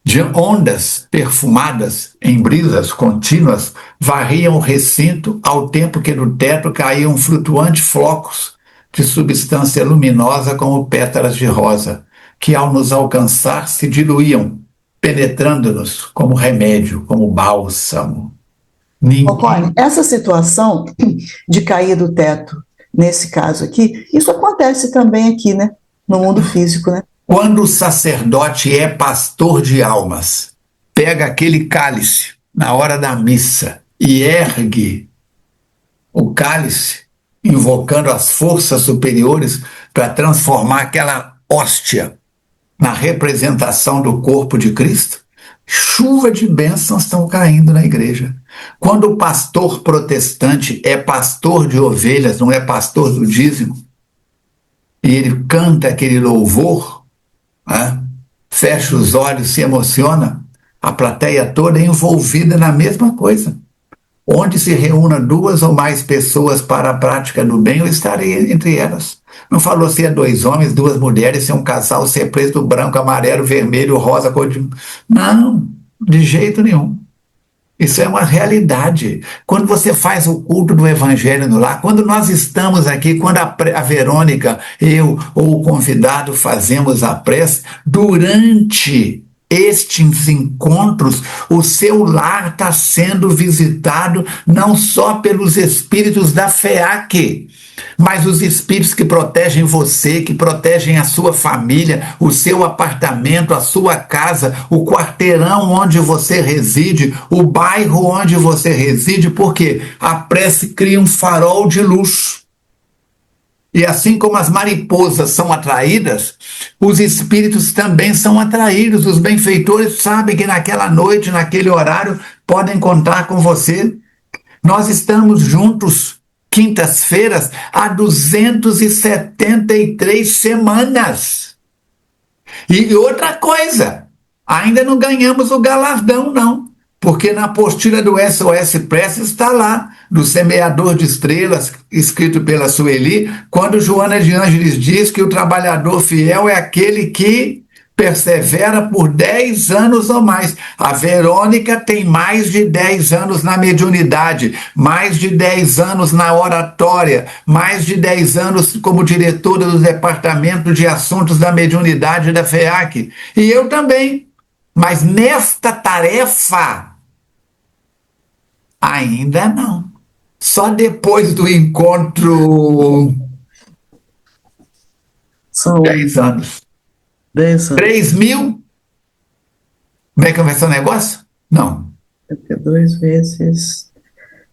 De ondas perfumadas em brisas contínuas varriam o recinto ao tempo que do teto caíam flutuantes flocos de substância luminosa como pétalas de rosa, que ao nos alcançar se diluíam, penetrando-nos como remédio, como bálsamo. Falcone, essa situação de cair do teto, nesse caso aqui, isso acontece também aqui, né? No mundo físico, né? Quando o sacerdote é pastor de almas, pega aquele cálice na hora da missa e ergue o cálice, invocando as forças superiores para transformar aquela hóstia na representação do corpo de Cristo, chuva de bênçãos estão caindo na igreja. Quando o pastor protestante é pastor de ovelhas, não é pastor do dízimo, e ele canta aquele louvor, fecha os olhos, se emociona, a plateia toda é envolvida na mesma coisa. Onde se reúna 2 ou mais pessoas para a prática do bem, eu estarei entre elas. Não falou se é 2 homens, 2 mulheres, se é um casal, se é preto, branco, amarelo, vermelho, rosa, cor de... Não, de jeito nenhum. Isso é uma realidade. Quando você faz o culto do evangelho no lar, quando nós estamos aqui, quando a Verônica, eu ou o convidado fazemos a prece, durante estes encontros, o seu lar está sendo visitado não só pelos espíritos da FEAC, mas os espíritos que protegem você, que protegem a sua família, o seu apartamento, a sua casa, o quarteirão onde você reside, o bairro onde você reside, porque a prece cria um farol de luz. E assim como as mariposas são atraídas, os espíritos também são atraídos. Os benfeitores sabem que naquela noite, naquele horário, podem contar com você. Nós estamos juntos, quintas-feiras, há 273 semanas. E outra coisa, ainda não ganhamos o galardão, não. Porque na apostila do SOS Prece está lá, do Semeador de Estrelas, escrito pela Sueli, quando Joana de Ângeles diz que o trabalhador fiel é aquele que persevera por 10 anos ou mais. A Verônica tem mais de 10 anos na mediunidade, mais de 10 anos na oratória, mais de 10 anos como diretora do Departamento de Assuntos da Mediunidade da FEAC. E eu também. Mas nesta tarefa, ainda não. Só depois do encontro. São 10 anos. 10 anos. 3 mil? Como é que vai ser o negócio? Não. 52 vezes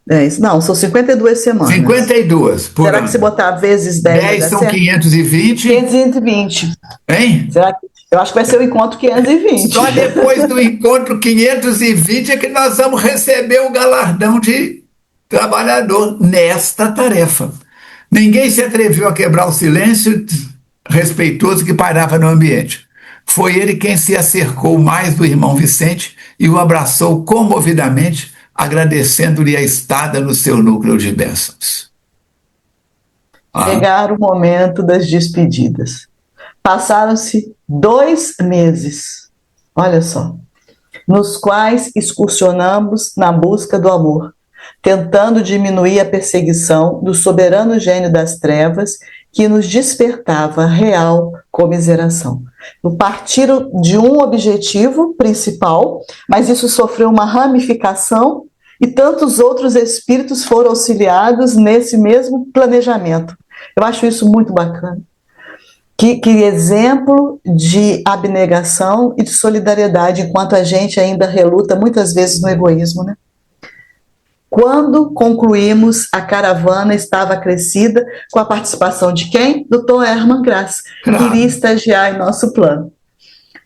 10. Não, são 52 semanas. 52. Será que se botar vezes 10? 10 são 520. 520. Hein? Será que... Eu acho que vai ser o encontro 520. Só depois do encontro 520 é que nós vamos receber o galardão de trabalhador nesta tarefa. Ninguém se atreveu a quebrar o silêncio respeitoso que pairava no ambiente. Foi ele quem se acercou mais do irmão Vicente e o abraçou comovidamente, agradecendo-lhe a estada no seu núcleo de bênçãos. Chegaram o momento das despedidas. Passaram-se 2 meses, olha só, nos quais excursionamos na busca do amor, tentando diminuir a perseguição do soberano gênio das trevas que nos despertava real comiseração. Partiram de um objetivo principal, mas isso sofreu uma ramificação e tantos outros espíritos foram auxiliados nesse mesmo planejamento. Eu acho isso muito bacana. Que exemplo de abnegação e de solidariedade, enquanto a gente ainda reluta muitas vezes no egoísmo, né? Quando concluímos, a caravana estava acrescida com a participação de quem? Do Dr. Hermann Grass, que iria estagiar em nosso plano.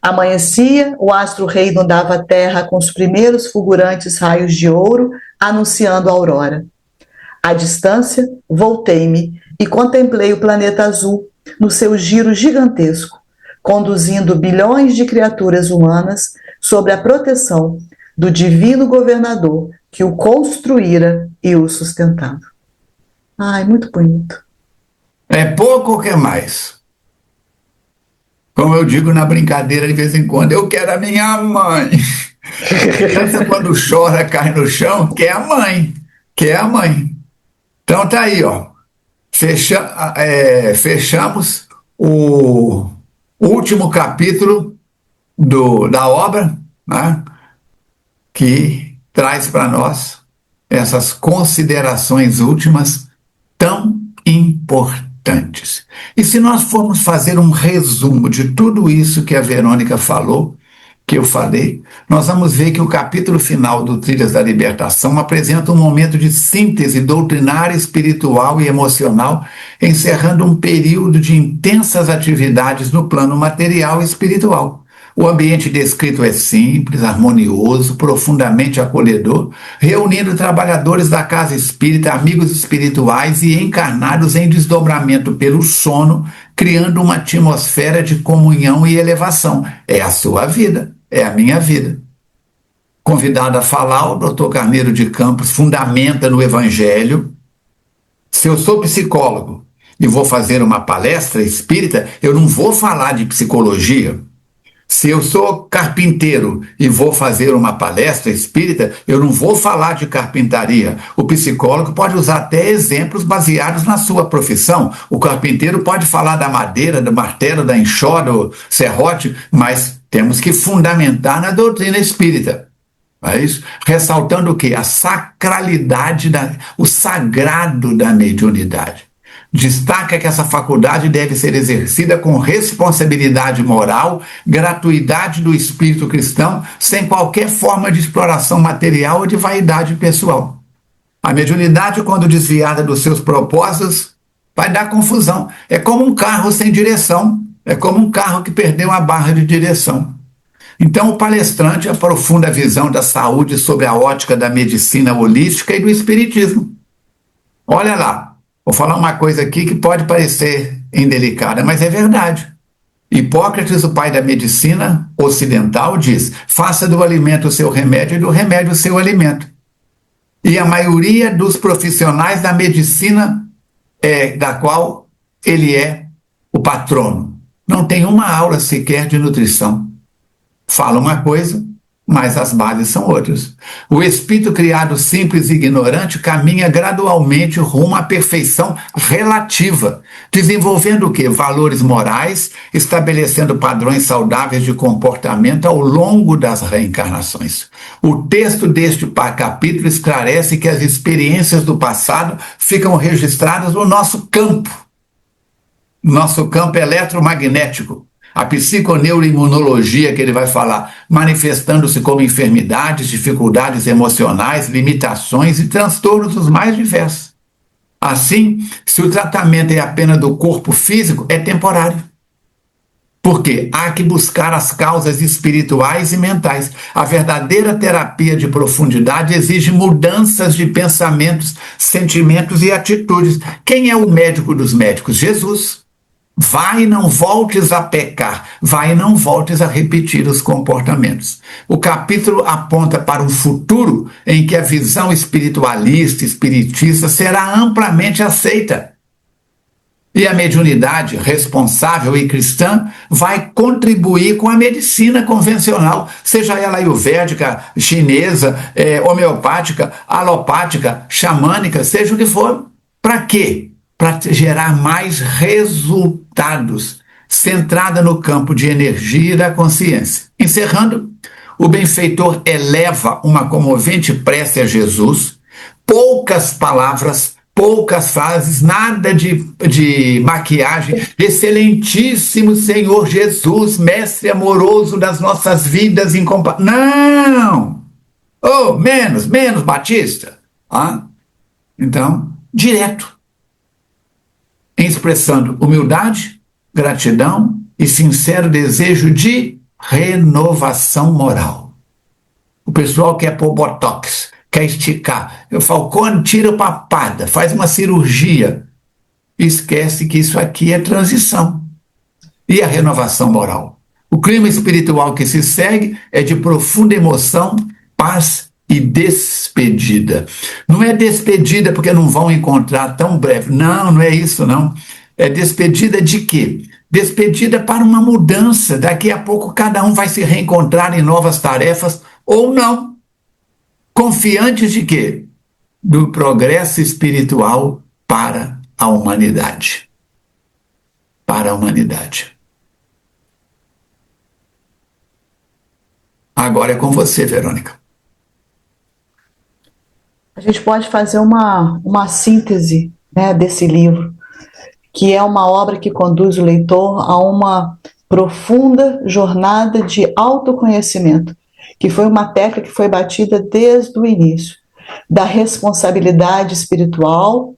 Amanhecia, o astro-rei inundava a terra com os primeiros fulgurantes raios de ouro, anunciando a aurora. À distância, voltei-me e contemplei o planeta azul no seu giro gigantesco, conduzindo bilhões de criaturas humanas sob a proteção do divino governador que o construíra e o sustentava. Ai, muito bonito. É pouco ou quer mais? Como eu digo na brincadeira de vez em quando, eu quero a minha mãe. A criança, quando chora, cai no chão, quer a mãe. Quer a mãe. Então tá aí, ó. Fechamos o último capítulo da obra, né, que traz para nós essas considerações últimas tão importantes. E se nós formos fazer um resumo de tudo isso que a Verônica falou, que eu falei, nós vamos ver que o capítulo final do Trilhas da Libertação apresenta um momento de síntese doutrinária, espiritual e emocional, encerrando um período de intensas atividades no plano material e espiritual. O ambiente descrito é simples, harmonioso, profundamente acolhedor, reunindo trabalhadores da casa espírita, amigos espirituais e encarnados em desdobramento pelo sono, criando uma atmosfera de comunhão e elevação. É a sua vida, é a minha vida. Convidado a falar, o Dr. Carneiro de Campos fundamenta no Evangelho. Se eu sou psicólogo e vou fazer uma palestra espírita, eu não vou falar de psicologia. Se eu sou carpinteiro e vou fazer uma palestra espírita, eu não vou falar de carpintaria. O psicólogo pode usar até exemplos baseados na sua profissão. O carpinteiro pode falar da madeira, do martelo, da enxada, do serrote, mas temos que fundamentar na doutrina espírita. É isso? Ressaltando o quê? A sacralidade, o sagrado da mediunidade. Destaca que essa faculdade deve ser exercida com responsabilidade moral, gratuidade do espírito cristão, sem qualquer forma de exploração material ou de vaidade pessoal. A mediunidade, quando desviada dos seus propósitos, vai dar confusão. É como um carro sem direção, é como um carro que perdeu a barra de direção. Então, o palestrante aprofunda a visão da saúde sob a ótica da medicina holística e do espiritismo. Olha lá. Vou falar uma coisa aqui que pode parecer indelicada, mas é verdade. Hipócrates, o pai da medicina ocidental, diz: faça do alimento o seu remédio e do remédio o seu alimento. E a maioria dos profissionais da medicina, da qual ele é o patrono, não tem uma aula sequer de nutrição. Fala uma coisa, mas as bases são outras. O espírito criado simples e ignorante caminha gradualmente rumo à perfeição relativa, desenvolvendo o quê? Valores morais, estabelecendo padrões saudáveis de comportamento ao longo das reencarnações. O texto deste capítulo esclarece que as experiências do passado ficam registradas no nosso campo eletromagnético. A psiconeuroimunologia que ele vai falar, manifestando-se como enfermidades, dificuldades emocionais, limitações e transtornos os mais diversos. Assim, se o tratamento é apenas do corpo físico, é temporário. Porque há que buscar as causas espirituais e mentais. A verdadeira terapia de profundidade exige mudanças de pensamentos, sentimentos e atitudes. Quem é o médico dos médicos? Jesus. Vai e não voltes a pecar, vai e não voltes a repetir os comportamentos. O capítulo aponta para um futuro em que a visão espiritualista, espiritista será amplamente aceita. E a mediunidade responsável e cristã vai contribuir com a medicina convencional, seja ela ayurvédica, chinesa, homeopática, alopática, xamânica, seja o que for. Para quê? para gerar mais resultados, centrada no campo de energia da consciência. Encerrando, o benfeitor eleva uma comovente prece a Jesus, poucas palavras, poucas frases, nada de maquiagem. Excelentíssimo Senhor Jesus, mestre amoroso das nossas vidas Não! Oh, menos, Batista. Então, direto, expressando humildade, gratidão e sincero desejo de renovação moral. O pessoal quer pôr botox, quer esticar. Eu falo, quando tira a papada, faz uma cirurgia, esquece que isso aqui é transição. E a renovação moral? O clima espiritual que se segue é de profunda emoção, paz e despedida. Não é despedida porque não vão encontrar tão breve. Não é isso, não. É despedida de quê? Despedida para uma mudança. Daqui a pouco cada um vai se reencontrar em novas tarefas ou não. Confiantes de quê? Do progresso espiritual para a humanidade. Para a humanidade. Agora é com você, Verônica. A gente pode fazer uma síntese, né, desse livro, que é uma obra que conduz o leitor a uma profunda jornada de autoconhecimento, que foi uma tecla que foi batida desde o início, da responsabilidade espiritual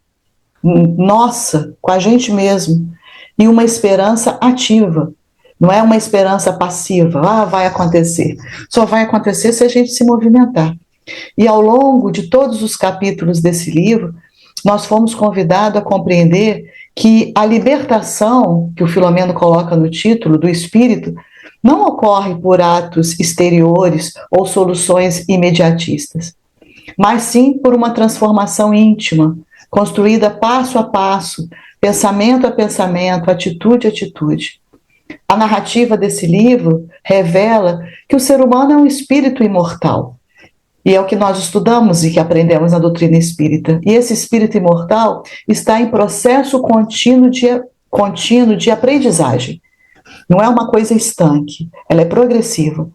nossa, com a gente mesmo, e uma esperança ativa. Não é uma esperança passiva, vai acontecer. Só vai acontecer se a gente se movimentar. E ao longo de todos os capítulos desse livro, nós fomos convidados a compreender que a libertação, que o Filomeno coloca no título, do espírito, não ocorre por atos exteriores ou soluções imediatistas, mas sim por uma transformação íntima, construída passo a passo, pensamento a pensamento, atitude a atitude. A narrativa desse livro revela que o ser humano é um espírito imortal. E é o que nós estudamos e que aprendemos na doutrina espírita. E esse espírito imortal está em processo contínuo de aprendizagem. Não é uma coisa estanque, ela é progressiva.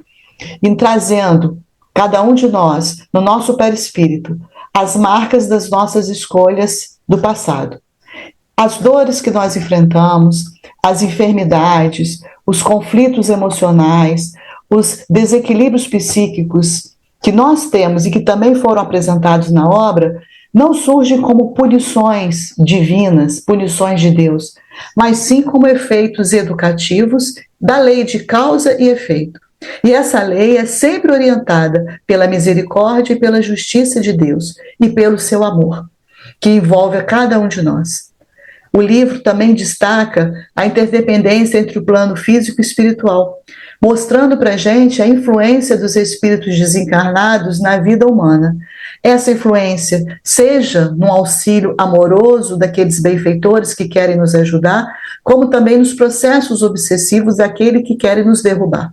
E trazendo cada um de nós, no nosso perispírito, as marcas das nossas escolhas do passado. As dores que nós enfrentamos, as enfermidades, os conflitos emocionais, os desequilíbrios psíquicos que nós temos e que também foram apresentados na obra, não surgem como punições divinas, punições de Deus, mas sim como efeitos educativos da lei de causa e efeito. E essa lei é sempre orientada pela misericórdia e pela justiça de Deus e pelo seu amor, que envolve a cada um de nós. O livro também destaca a interdependência entre o plano físico e espiritual, mostrando para a gente a influência dos espíritos desencarnados na vida humana. Essa influência, seja no auxílio amoroso daqueles benfeitores que querem nos ajudar, como também nos processos obsessivos daqueles que querem nos derrubar.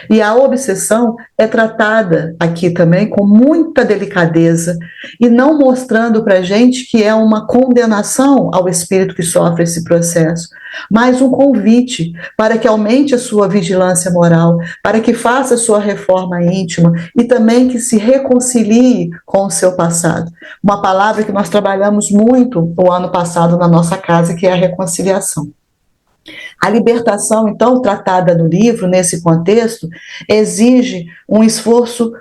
E a obsessão é tratada aqui também com muita delicadeza e não mostrando para a gente que é uma condenação ao espírito que sofre esse processo, mas um convite para que aumente a sua vigilância moral, para que faça a sua reforma íntima e também que se reconcilie com o seu passado. Uma palavra que nós trabalhamos muito o ano passado na nossa casa, que é a reconciliação. A libertação, então, tratada no livro, nesse contexto, exige um esforço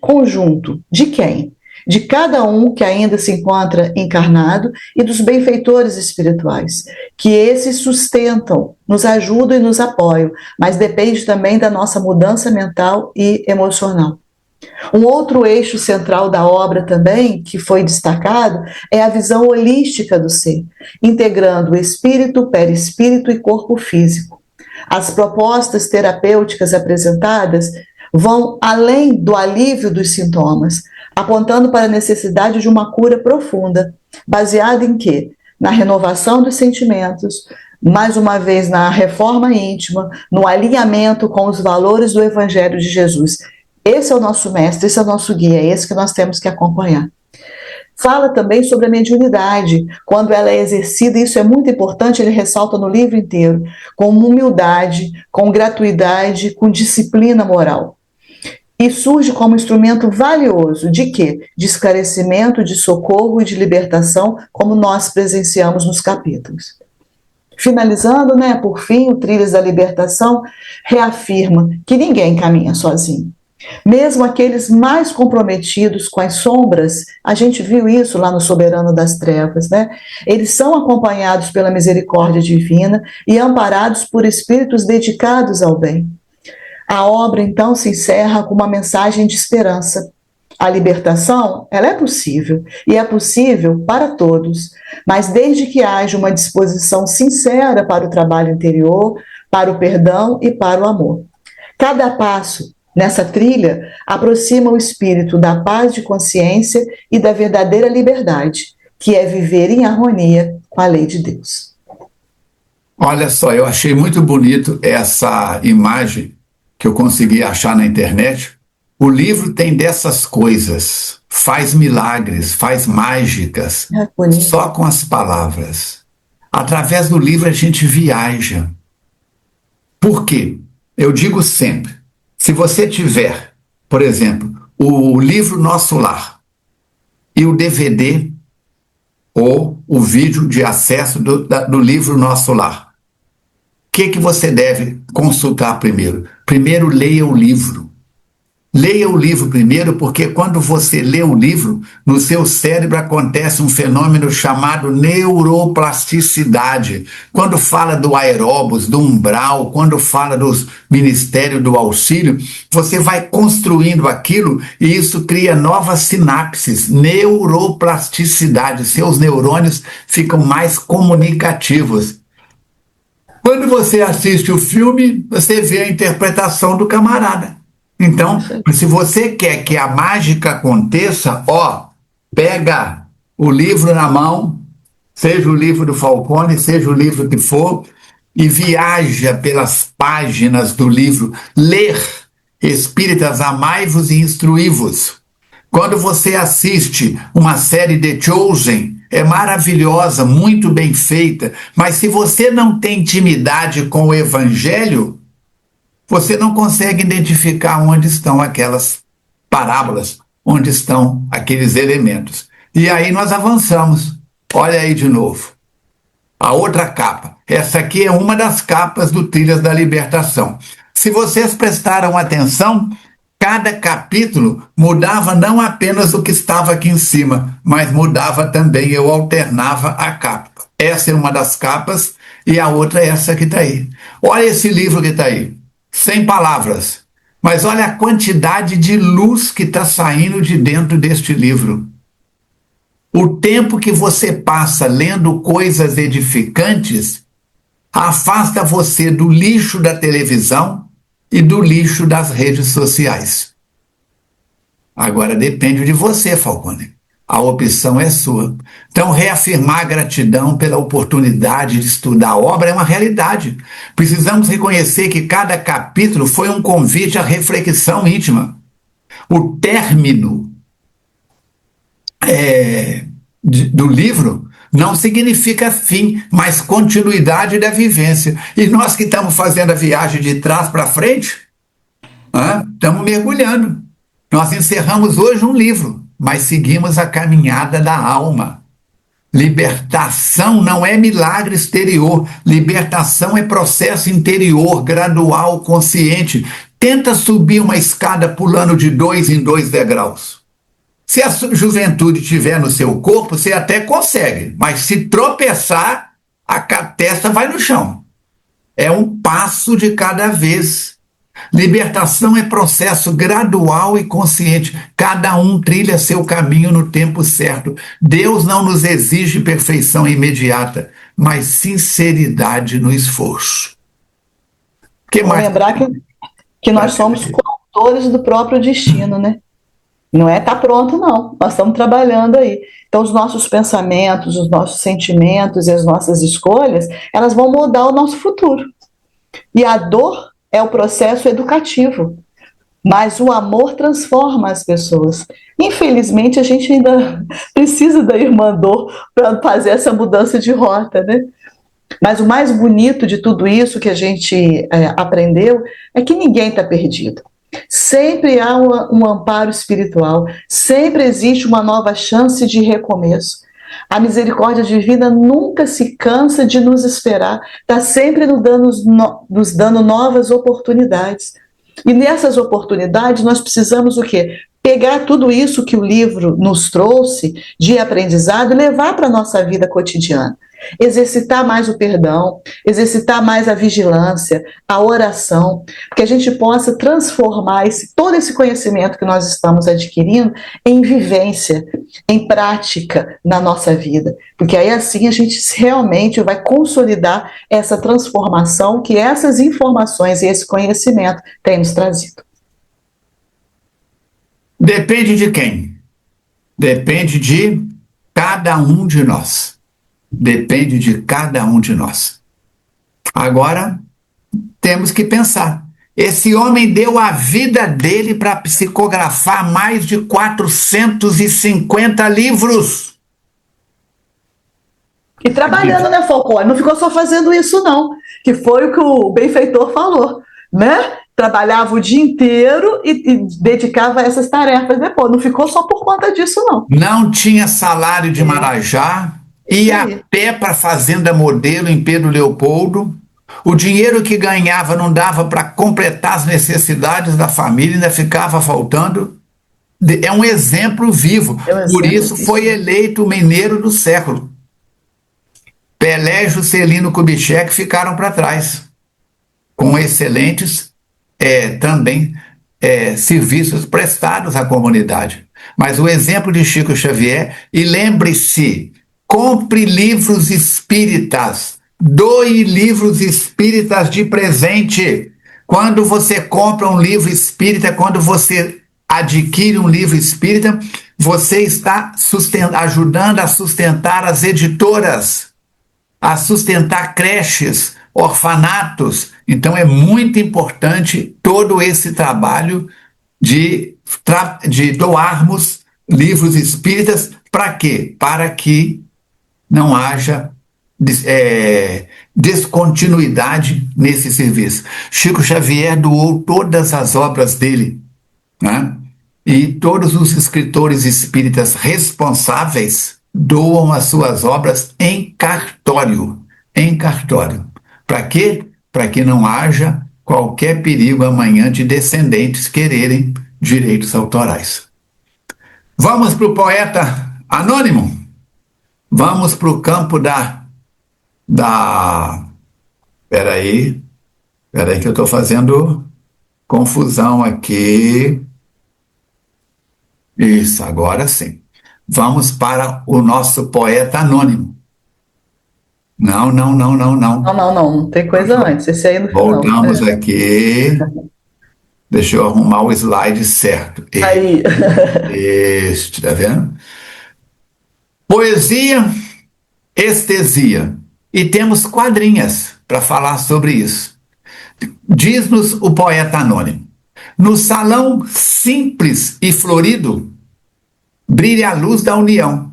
conjunto. De quem? De cada um que ainda se encontra encarnado e dos benfeitores espirituais, que esses sustentam, nos ajudam e nos apoiam, mas depende também da nossa mudança mental e emocional. Um outro eixo central da obra também, que foi destacado, é a visão holística do ser, integrando o espírito, perispírito e corpo físico. As propostas terapêuticas apresentadas vão além do alívio dos sintomas, apontando para a necessidade de uma cura profunda, baseada em quê? Na renovação dos sentimentos, mais uma vez na reforma íntima, no alinhamento com os valores do Evangelho de Jesus. Esse é o nosso mestre, esse é o nosso guia, é esse que nós temos que acompanhar. Fala também sobre a mediunidade, quando ela é exercida, isso é muito importante, ele ressalta no livro inteiro, com humildade, com gratuidade, com disciplina moral. E surge como instrumento valioso de quê? De esclarecimento, de socorro e de libertação, como nós presenciamos nos capítulos. Finalizando, por fim, o Trilhas da Libertação reafirma que ninguém caminha sozinho. Mesmo aqueles mais comprometidos com as sombras, a gente viu isso lá no Soberano das Trevas, Eles são acompanhados pela misericórdia divina e amparados por espíritos dedicados ao bem. A obra, então, se encerra com uma mensagem de esperança. A libertação, ela é possível, e é possível para todos, mas desde que haja uma disposição sincera para o trabalho interior, para o perdão e para o amor. Cada passo nessa trilha aproxima o espírito da paz de consciência e da verdadeira liberdade, que é viver em harmonia com a lei de Deus. Olha só, eu achei muito bonito essa imagem que eu consegui achar na internet. O livro tem dessas coisas, faz milagres, faz mágicas, só com as palavras. Através do livro a gente viaja. Por quê? Eu digo sempre, se você tiver, por exemplo, o livro Nosso Lar e o DVD ou o vídeo de acesso do livro Nosso Lar, o que você deve consultar primeiro? Primeiro, leia o livro. Leia o livro primeiro, porque quando você lê o livro, no seu cérebro acontece um fenômeno chamado neuroplasticidade. Quando fala do aeróbus, do umbral, quando fala do Ministério do Auxílio, você vai construindo aquilo e isso cria novas sinapses, neuroplasticidade. Seus neurônios ficam mais comunicativos. Quando você assiste o filme, você vê a interpretação do camarada. Então, se você quer que a mágica aconteça, pega o livro na mão, seja o livro do Falcone, seja o livro que for, e viaja pelas páginas do livro. Ler, espíritas, amai-vos e instruí-vos. Quando você assiste uma série The Chosen, é maravilhosa, muito bem feita, mas se você não tem intimidade com o Evangelho, você não consegue identificar onde estão aquelas parábolas, onde estão aqueles elementos. E aí nós avançamos. Olha aí de novo. A outra capa. Essa aqui é uma das capas do Trilhas da Libertação. Se vocês prestaram atenção, cada capítulo mudava não apenas o que estava aqui em cima, mas mudava também, eu alternava a capa. Essa é uma das capas e a outra é essa que está aí. Olha esse livro que está aí. Sem palavras, mas olha a quantidade de luz que está saindo de dentro deste livro. O tempo que você passa lendo coisas edificantes afasta você do lixo da televisão e do lixo das redes sociais. Agora depende de você, Falcone. A opção é sua. Então, reafirmar a gratidão pela oportunidade de estudar a obra é uma realidade. Precisamos reconhecer que cada capítulo foi um convite à reflexão íntima. O término do livro não significa fim, mas continuidade da vivência. E nós que estamos fazendo a viagem de trás para frente, estamos mergulhando. Nós encerramos hoje um livro, mas seguimos a caminhada da alma. Libertação não é milagre exterior, libertação é processo interior, gradual, consciente. Tenta subir uma escada pulando de 2 em 2 degraus. Se a juventude estiver no seu corpo, você até consegue, mas se tropeçar, a testa vai no chão. É um passo de cada vez. Libertação é processo gradual e consciente. Cada um trilha seu caminho no tempo certo. Deus não nos exige perfeição imediata, mas sinceridade no esforço. Vamos lembrar que nós somos coautores do próprio destino, Não tá pronto, não. Nós estamos trabalhando aí. Então, os nossos pensamentos, os nossos sentimentos e as nossas escolhas, elas vão mudar o nosso futuro. E a dor é o processo educativo. Mas o amor transforma as pessoas. Infelizmente, a gente ainda precisa da irmã dor para fazer essa mudança de rota, né? Mas o mais bonito de tudo isso que a gente aprendeu é que ninguém está perdido. Sempre há um amparo espiritual, sempre existe uma nova chance de recomeço. A misericórdia divina nunca se cansa de nos esperar, está sempre nos dando novas oportunidades. E nessas oportunidades nós precisamos o quê? Pegar tudo isso que o livro nos trouxe de aprendizado e levar para a nossa vida cotidiana. Exercitar mais o perdão, exercitar mais a vigilância, a oração, que a gente possa transformar todo esse conhecimento que nós estamos adquirindo em vivência, em prática na nossa vida. Porque aí assim a gente realmente vai consolidar essa transformação que essas informações e esse conhecimento têm nos trazido. Depende de quem? Depende de cada um de nós. Depende de cada um de nós. Agora, temos que pensar. Esse homem deu a vida dele para psicografar mais de 450 livros. E trabalhando, né, Falcone? Não ficou só fazendo isso, não. Que foi o que o benfeitor falou, né? Trabalhava o dia inteiro e dedicava a essas tarefas depois. Não ficou só por conta disso, não. Não tinha salário de Marajá, ia a pé para a Fazenda Modelo em Pedro Leopoldo. O dinheiro que ganhava não dava para completar as necessidades da família, ainda ficava faltando. É um exemplo vivo. Por isso foi eleito o mineiro do século. Pelé e Juscelino Kubitschek ficaram para trás, com excelentes também serviços prestados à comunidade. Mas o exemplo de Chico Xavier, e lembre-se, compre livros espíritas, doe livros espíritas de presente. Quando você compra um livro espírita, quando você adquire um livro espírita, você está ajudando a sustentar as editoras, a sustentar creches, orfanatos. Então é muito importante todo esse trabalho de doarmos livros espíritas. Para quê? Para que não haja descontinuidade nesse serviço. Chico Xavier doou todas as obras dele, né? E todos os escritores espíritas responsáveis doam as suas obras em cartório. Em cartório. Para quê? Para que não haja qualquer perigo amanhã de descendentes quererem direitos autorais. Vamos para o poeta anônimo? Vamos para o campo Peraí que eu estou fazendo confusão aqui. Isso, agora sim. Vamos para o nosso poeta anônimo. Não. Não tem coisa antes. Esse aí no final. Voltamos aqui. Deixa eu arrumar o slide certo. Aí. Este, tá vendo? Poesia, estesia. E temos quadrinhas para falar sobre isso. Diz-nos o poeta anônimo: no salão simples e florido, brilha a luz da união.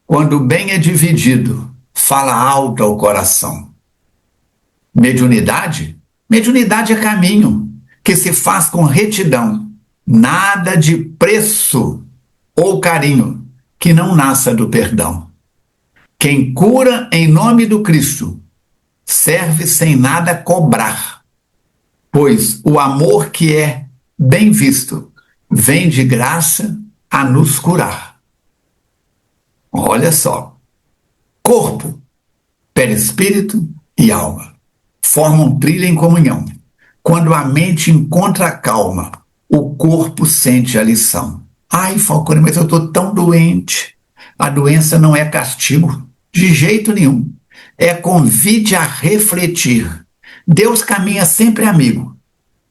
Quando o bem é dividido, fala alto ao coração. Mediunidade? Mediunidade é caminho que se faz com retidão. Nada de preço ou carinho que não nasça do perdão. Quem cura em nome do Cristo serve sem nada cobrar, pois o amor que é bem visto vem de graça a nos curar. Olha só, corpo, perispírito e alma formam trilha em comunhão. Quando a mente encontra a calma, o corpo sente a lição. Ai, Falcone, mas eu estou tão doente. A doença não é castigo, de jeito nenhum. É convite a refletir. Deus caminha sempre amigo,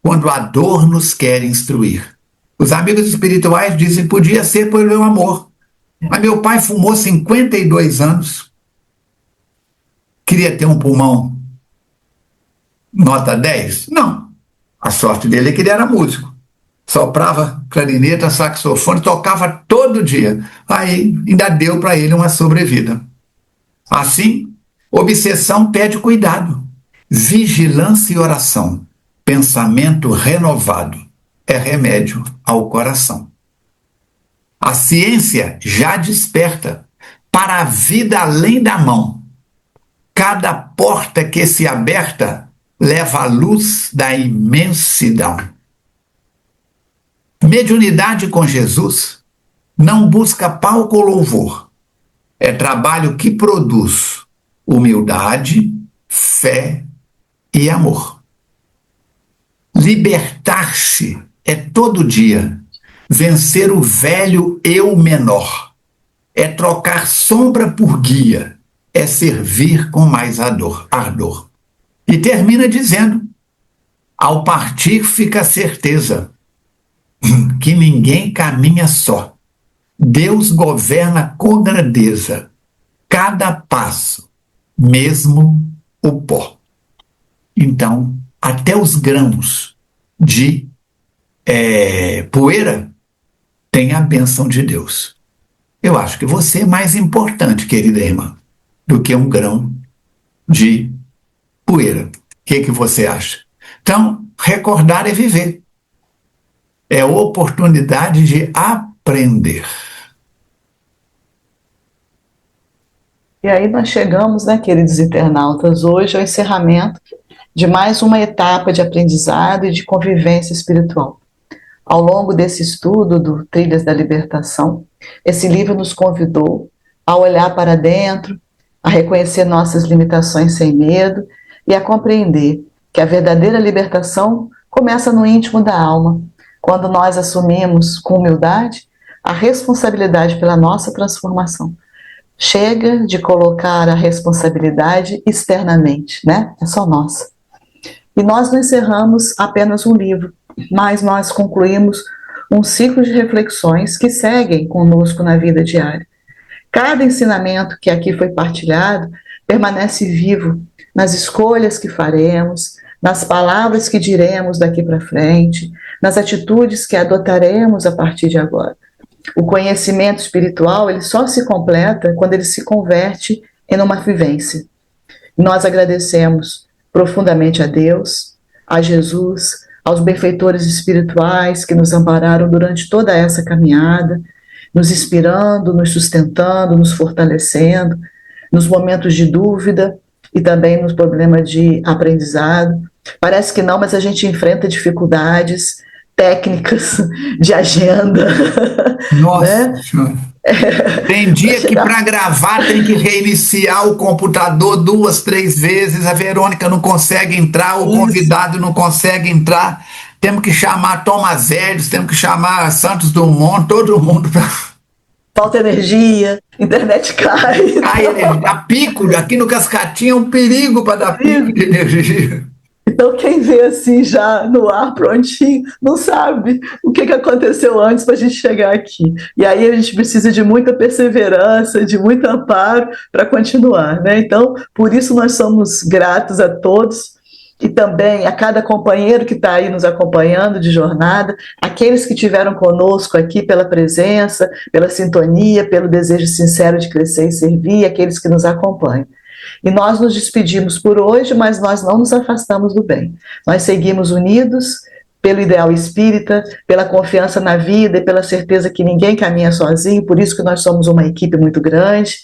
quando a dor nos quer instruir. Os amigos espirituais dizem: podia ser pelo meu amor. Mas meu pai fumou 52 anos, queria ter um pulmão nota 10? Não. A sorte dele é que ele era músico. soprava clarineta, saxofone, tocava todo dia. Aí ainda deu para ele uma sobrevida. Assim, obsessão pede cuidado, vigilância e oração. Pensamento renovado é remédio ao coração. A ciência já desperta para a vida além da mão. Cada porta que se aberta leva a luz da imensidão. Mediunidade com Jesus não busca palco ou louvor. É trabalho que produz humildade, fé e amor. Libertar-se é todo dia vencer o velho eu menor. É trocar sombra por guia. É servir com mais ardor. E termina dizendo: ao partir fica a certeza que ninguém caminha só. Deus governa com grandeza cada passo, mesmo o pó. Então, até os grãos de poeira têm a bênção de Deus. Eu acho que você é mais importante, querida irmã, do que um grão de poeira. O que você acha? Então, recordar é viver. É oportunidade de aprender. E aí nós chegamos, né, queridos internautas, hoje ao encerramento de mais uma etapa de aprendizado e de convivência espiritual. Ao longo desse estudo do Trilhas da Libertação, esse livro nos convidou a olhar para dentro, a reconhecer nossas limitações sem medo e a compreender que a verdadeira libertação começa no íntimo da alma, quando nós assumimos com humildade a responsabilidade pela nossa transformação. Chega de colocar a responsabilidade externamente, né? É só nossa. E nós não encerramos apenas um livro, mas nós concluímos um ciclo de reflexões que seguem conosco na vida diária. Cada ensinamento que aqui foi partilhado permanece vivo nas escolhas que faremos, nas palavras que diremos daqui para frente, nas atitudes que adotaremos a partir de agora. O conhecimento espiritual, ele só se completa quando ele se converte em uma vivência. Nós agradecemos profundamente a Deus, a Jesus, aos benfeitores espirituais que nos ampararam durante toda essa caminhada, nos inspirando, nos sustentando, nos fortalecendo, nos momentos de dúvida e também nos problemas de aprendizado. Parece que não, mas a gente enfrenta dificuldades técnicas de agenda. Nossa, né? Tem dia que para gravar tem que reiniciar o computador 2, 3 vezes, a Verônica não consegue entrar, o convidado não consegue entrar, temos que chamar Thomas Edison, temos que chamar Santos Dumont, todo mundo para... Falta energia, internet cai. Cai energia, a pico, aqui no Cascatinha é um perigo para dar pico de energia. Então, quem vê assim já no ar prontinho, não sabe o que aconteceu antes para a gente chegar aqui. E aí a gente precisa de muita perseverança, de muito amparo para continuar, né? Então, por isso nós somos gratos a todos e também a cada companheiro que está aí nos acompanhando de jornada, aqueles que estiveram conosco aqui pela presença, pela sintonia, pelo desejo sincero de crescer e servir, aqueles que nos acompanham. E nós nos despedimos por hoje, mas nós não nos afastamos do bem. Nós seguimos unidos pelo ideal espírita, pela confiança na vida e pela certeza que ninguém caminha sozinho, por isso que nós somos uma equipe muito grande,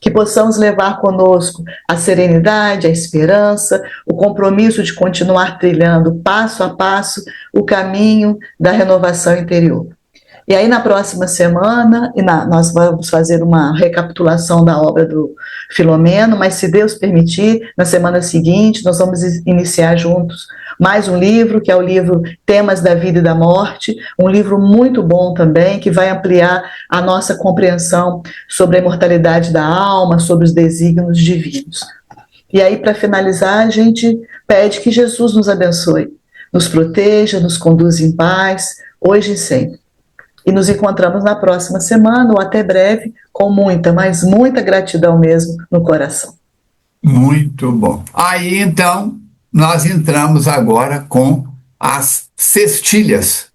que possamos levar conosco a serenidade, a esperança, o compromisso de continuar trilhando passo a passo o caminho da renovação interior. E aí, na próxima semana, nós vamos fazer uma recapitulação da obra do Filomeno, mas se Deus permitir, na semana seguinte, nós vamos iniciar juntos mais um livro, que é o livro Temas da Vida e da Morte, um livro muito bom também, que vai ampliar a nossa compreensão sobre a imortalidade da alma, sobre os desígnios divinos. E aí, para finalizar, a gente pede que Jesus nos abençoe, nos proteja, nos conduza em paz, hoje e sempre. E nos encontramos na próxima semana, ou até breve, com muita, mas muita gratidão mesmo no coração. Muito bom. Aí, então, nós entramos agora com as cestilhas,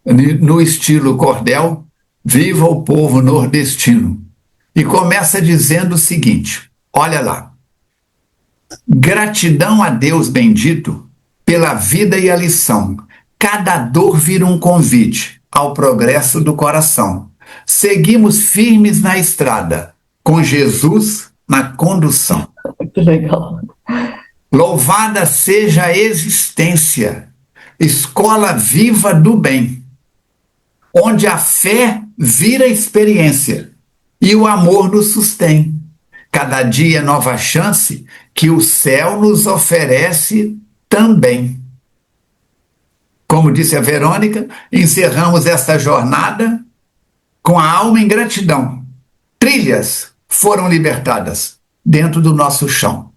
no estilo cordel, Viva o Povo Nordestino. E começa dizendo o seguinte, olha lá. Gratidão a Deus bendito pela vida e a lição. Cada dor vira um convite ao progresso do coração. Seguimos firmes na estrada, com Jesus na condução. Muito legal. Louvada seja a existência, escola viva do bem, onde a fé vira experiência e o amor nos sustém. Cada dia nova chance que o céu nos oferece também. Como disse a Verônica, encerramos esta jornada com a alma em gratidão. Trilhas foram libertadas dentro do nosso chão.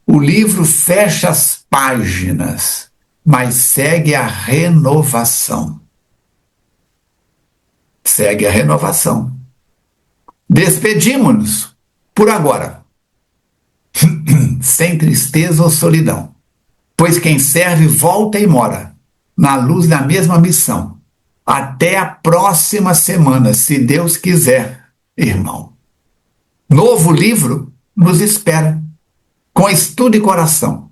O livro fecha as páginas, mas segue a renovação. Segue a renovação. Despedimos-nos por agora, sem tristeza ou solidão, pois quem serve volta e mora na luz da mesma missão. Até a próxima semana, se Deus quiser, irmão. Novo livro nos espera, com estudo e coração.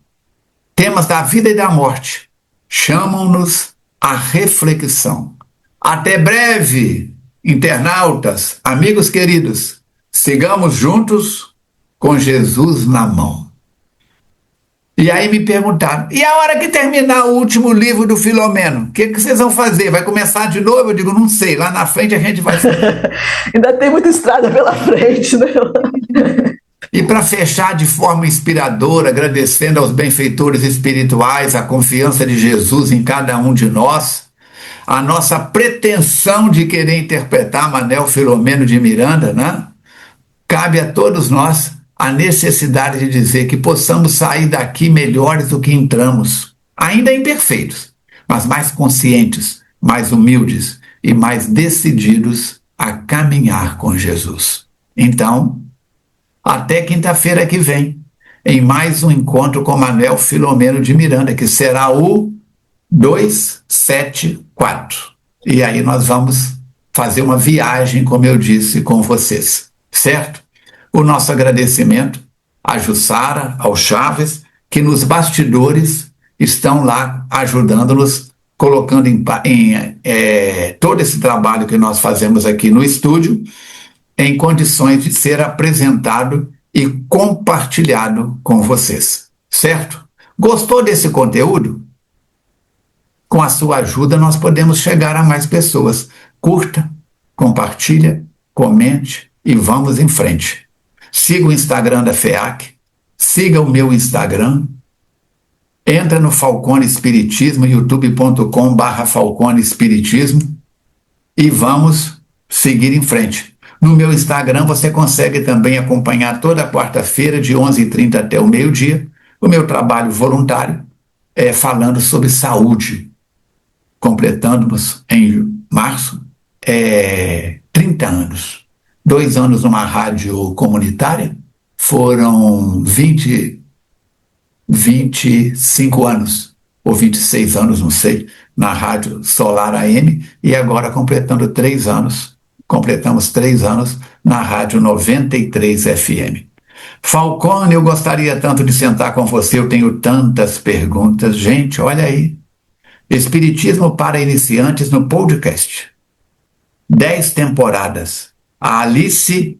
Temas da vida e da morte chamam-nos à reflexão. Até breve, internautas, amigos queridos. Sigamos juntos com Jesus na mão. E aí me perguntaram, e a hora que terminar o último livro do Filomeno, o que vocês vão fazer? Vai começar de novo? Eu digo, não sei, lá na frente a gente vai fazer. Ainda tem muita estrada pela frente, né? E para fechar de forma inspiradora, agradecendo aos benfeitores espirituais, a confiança de Jesus em cada um de nós, a nossa pretensão de querer interpretar Manuel Filomeno de Miranda, né? Cabe a todos nós a necessidade de dizer que possamos sair daqui melhores do que entramos, ainda imperfeitos, mas mais conscientes, mais humildes e mais decididos a caminhar com Jesus. Então, até quinta-feira que vem, em mais um encontro com Manuel Filomeno de Miranda, que será o 274. E aí nós vamos fazer uma viagem, como eu disse, com vocês, certo? O nosso agradecimento a Jussara, ao Chaves, que nos bastidores estão lá ajudando-nos, colocando em todo esse trabalho que nós fazemos aqui no estúdio em condições de ser apresentado e compartilhado com vocês, certo? Gostou desse conteúdo? Com a sua ajuda nós podemos chegar a mais pessoas. Curta, compartilha, comente e vamos em frente. Siga o Instagram da FEAC, siga o meu Instagram, entra no Falcone Espiritismo, youtube.com/Falcone Espiritismo e vamos seguir em frente. No meu Instagram você consegue também acompanhar toda quarta-feira de 11h30 até o meio-dia o meu trabalho voluntário falando sobre saúde. Completamos em março 30 anos. 2 anos numa rádio comunitária, foram 25 anos, ou 26 anos, não sei, na Rádio Solar AM, e agora completamos 3 anos na Rádio 93 FM. Falcone, eu gostaria tanto de sentar com você, eu tenho tantas perguntas. Gente, olha aí, Espiritismo para Iniciantes no podcast. 10 temporadas. A Alice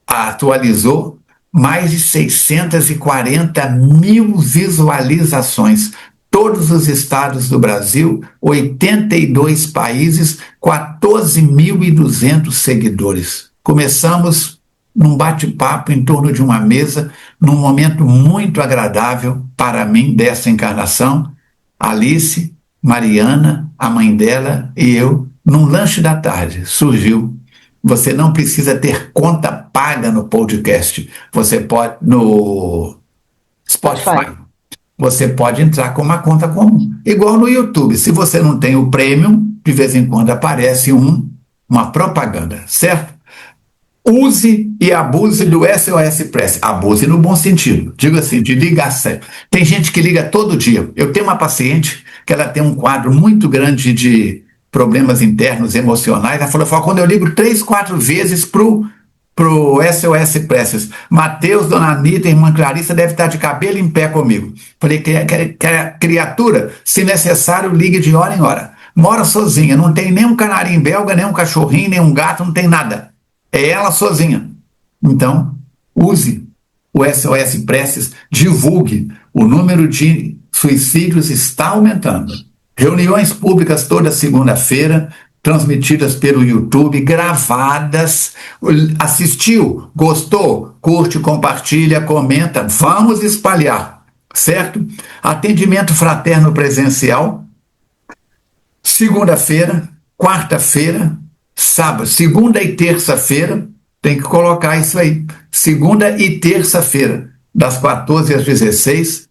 atualizou mais de 640 mil visualizações. Todos os estados do Brasil, 82 países, 14.200 seguidores. Começamos num bate-papo em torno de uma mesa, num momento muito agradável para mim dessa encarnação. Alice, Mariana, a mãe dela e eu, num lanche da tarde, surgiu. Você não precisa ter conta paga no podcast. Você pode, no Spotify, você pode entrar com uma conta comum. Igual no YouTube. Se você não tem o Premium, de vez em quando aparece uma propaganda, certo? use e abuse do SOS Prece. Abuse no bom sentido. Digo assim, de ligação. Tem gente que liga todo dia. Eu tenho uma paciente que ela tem um quadro muito grande de problemas internos emocionais. Ela falou, quando eu ligo 3, 4 vezes pro SOS Preces, Mateus, Dona Anitta, Irmã Clarissa deve estar de cabelo em pé comigo. Falei que a criatura, se necessário, ligue de hora em hora. Mora sozinha, não tem nem um canarinho belga, nem um cachorrinho, nem um gato, não tem nada. É ela sozinha. Então, use o SOS Preces, divulgue. O número de suicídios está aumentando. Reuniões públicas toda segunda-feira, transmitidas pelo YouTube, gravadas. Assistiu? Gostou? Curte, compartilha, comenta. Vamos espalhar, certo? Atendimento fraterno presencial, segunda-feira, quarta-feira, sábado, segunda e terça-feira, tem que colocar isso aí. Segunda e terça-feira, das 14 às 16.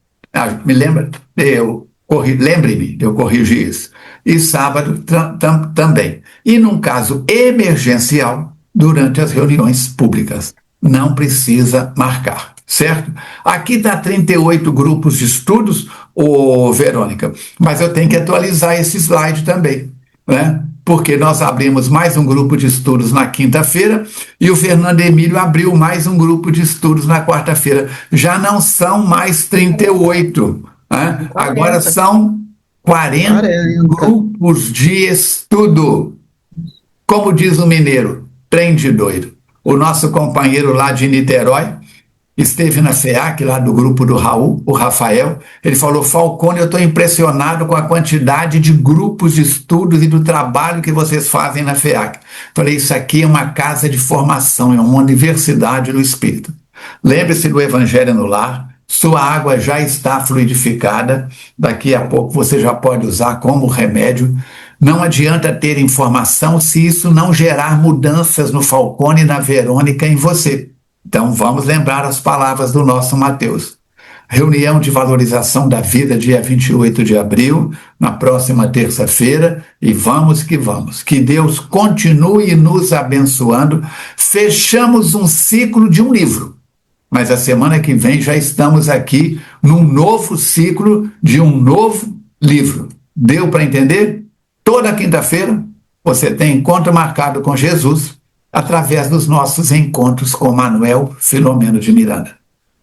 Me lembra? Lembre-me de eu corrigir isso. E sábado também. E num caso emergencial, durante as reuniões públicas. Não precisa marcar, certo? Aqui dá 38 grupos de estudos, Verônica, mas eu tenho que atualizar esse slide também, né? Porque nós abrimos mais um grupo de estudos na quinta-feira e o Fernando Emílio abriu mais um grupo de estudos na quarta-feira. Já não são mais 38, né? Agora são 40 grupos de estudo. Como diz o mineiro, trem de doido. O nosso companheiro lá de Niterói esteve na FEAC, lá do grupo do Raul, o Rafael. Ele falou, Falcone, eu estou impressionado com a quantidade de grupos de estudos e do trabalho que vocês fazem na FEAC. Falei, isso aqui é uma casa de formação, é uma universidade do Espírito. Lembre-se do Evangelho no Lar, sua água já está fluidificada, daqui a pouco você já pode usar como remédio. Não adianta ter informação se isso não gerar mudanças no Falcone, na Verônica, em você. Então vamos lembrar as palavras do nosso Mateus. Reunião de valorização da vida, dia 28 de abril, na próxima terça-feira, e vamos que vamos. Que Deus continue nos abençoando. Fechamos um ciclo de um livro, mas a semana que vem já estamos aqui num novo ciclo de um novo livro. Deu para entender? Toda quinta-feira você tem encontro marcado com Jesus através dos nossos encontros com Manuel Filomeno de Miranda.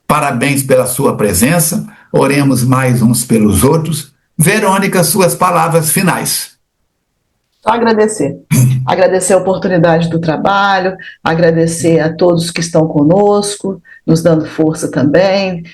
Parabéns pela sua presença, oremos mais uns pelos outros. Verônica, suas palavras finais. Só agradecer. Agradecer a oportunidade do trabalho, agradecer a todos que estão conosco, nos dando força também,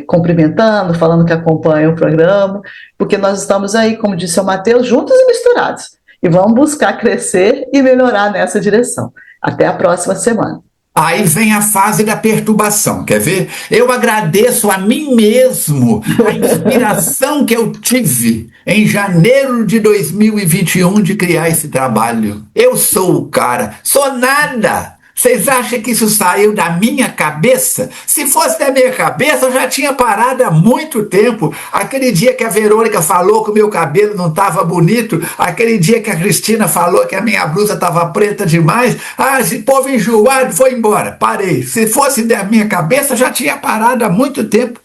cumprimentando, falando que acompanham o programa, porque nós estamos aí, como disse o Mateus, juntos e misturados. E vamos buscar crescer e melhorar nessa direção. Até a próxima semana. Aí vem a fase da perturbação, quer ver? Eu agradeço a mim mesmo a inspiração que eu tive em janeiro de 2021 de criar esse trabalho. Eu sou o cara, sou nada. Vocês acham que isso saiu da minha cabeça? Se fosse da minha cabeça, eu já tinha parado há muito tempo. Aquele dia que a Verônica falou que o meu cabelo não estava bonito, aquele dia que a Cristina falou que a minha blusa estava preta demais, esse povo enjoado foi embora. Parei. Se fosse da minha cabeça, eu já tinha parado há muito tempo.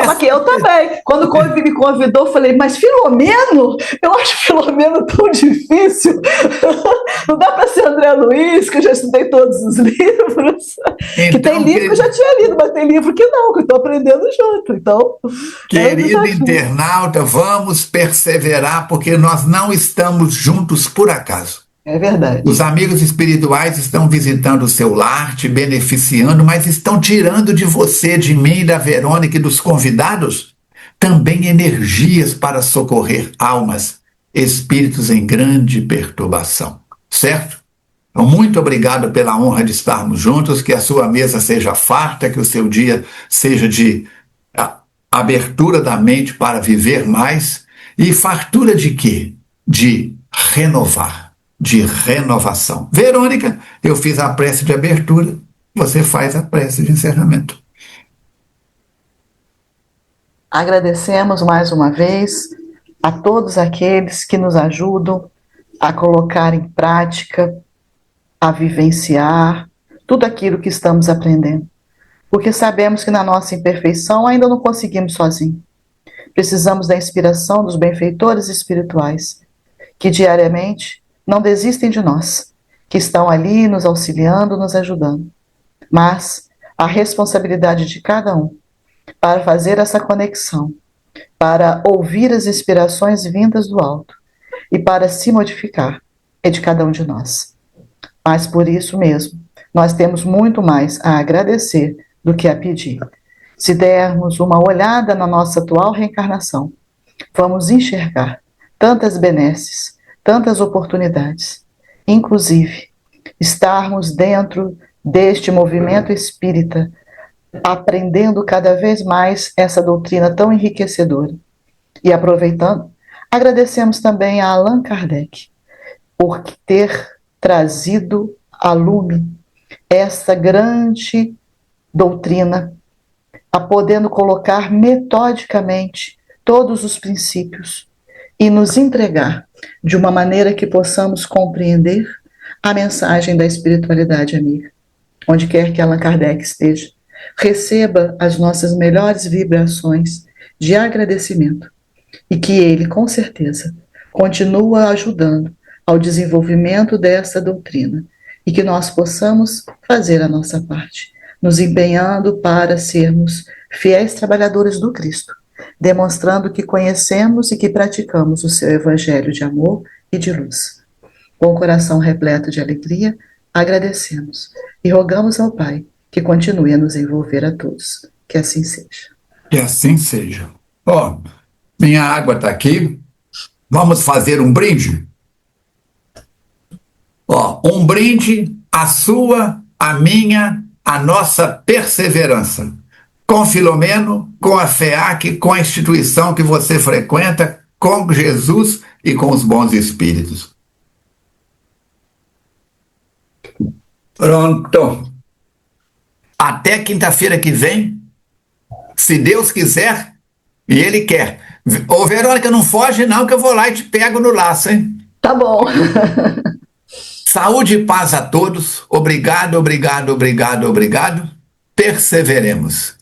Aqui, eu também. Quando o me convidou, eu falei, mas Filomeno? Eu acho Filomeno tão difícil. Não dá para ser André Luiz, que eu já estudei todos os livros. Então, que tem livro que eu já tinha lido, mas tem livro que não, que eu estou aprendendo junto. Então, querido internauta, vamos perseverar, porque nós não estamos juntos por acaso. É verdade. Os amigos espirituais estão visitando o seu lar, te beneficiando, mas estão tirando de você, de mim, da Verônica e dos convidados também energias para socorrer almas, espíritos em grande perturbação. Certo? Então, muito obrigado pela honra de estarmos juntos, que a sua mesa seja farta, que o seu dia seja de abertura da mente para viver mais. E fartura de quê? De renovar. De renovação. Verônica, eu fiz a prece de abertura, você faz a prece de encerramento. Agradecemos mais uma vez a todos aqueles que nos ajudam a colocar em prática a vivenciar tudo aquilo que estamos aprendendo. Porque sabemos que na nossa imperfeição ainda não conseguimos sozinhos. Precisamos da inspiração dos benfeitores espirituais, que diariamente não desistem de nós, que estão ali nos auxiliando, nos ajudando. Mas a responsabilidade de cada um para fazer essa conexão, para ouvir as inspirações vindas do alto e para se modificar, é de cada um de nós. Mas por isso mesmo, nós temos muito mais a agradecer do que a pedir. Se dermos uma olhada na nossa atual reencarnação, vamos enxergar tantas benesses, tantas oportunidades, inclusive estarmos dentro deste movimento espírita, aprendendo cada vez mais essa doutrina tão enriquecedora. E aproveitando, agradecemos também a Allan Kardec por ter trazido à lume essa grande doutrina, a podendo colocar metodicamente todos os princípios e nos entregar de uma maneira que possamos compreender a mensagem da espiritualidade amiga. Onde quer que Allan Kardec esteja, receba as nossas melhores vibrações de agradecimento e que ele, com certeza, continua ajudando ao desenvolvimento dessa doutrina e que nós possamos fazer a nossa parte, nos empenhando para sermos fiéis trabalhadores do Cristo, demonstrando que conhecemos e que praticamos o seu evangelho de amor e de luz. Com o coração repleto de alegria, agradecemos e rogamos ao Pai que continue a nos envolver a todos. Que assim seja. Que assim seja. Ó, minha água está aqui. Vamos fazer um brinde? Ó, um brinde à sua, à minha, à nossa perseverança. Com Filomeno, com a FEAC, com a instituição que você frequenta, com Jesus e com os bons espíritos. Pronto. Até quinta-feira que vem, se Deus quiser e Ele quer. Ô, Verônica, não foge não, que eu vou lá e te pego no laço, hein? Tá bom. Saúde e paz a todos. Obrigado, obrigado, obrigado, obrigado. Perseveremos.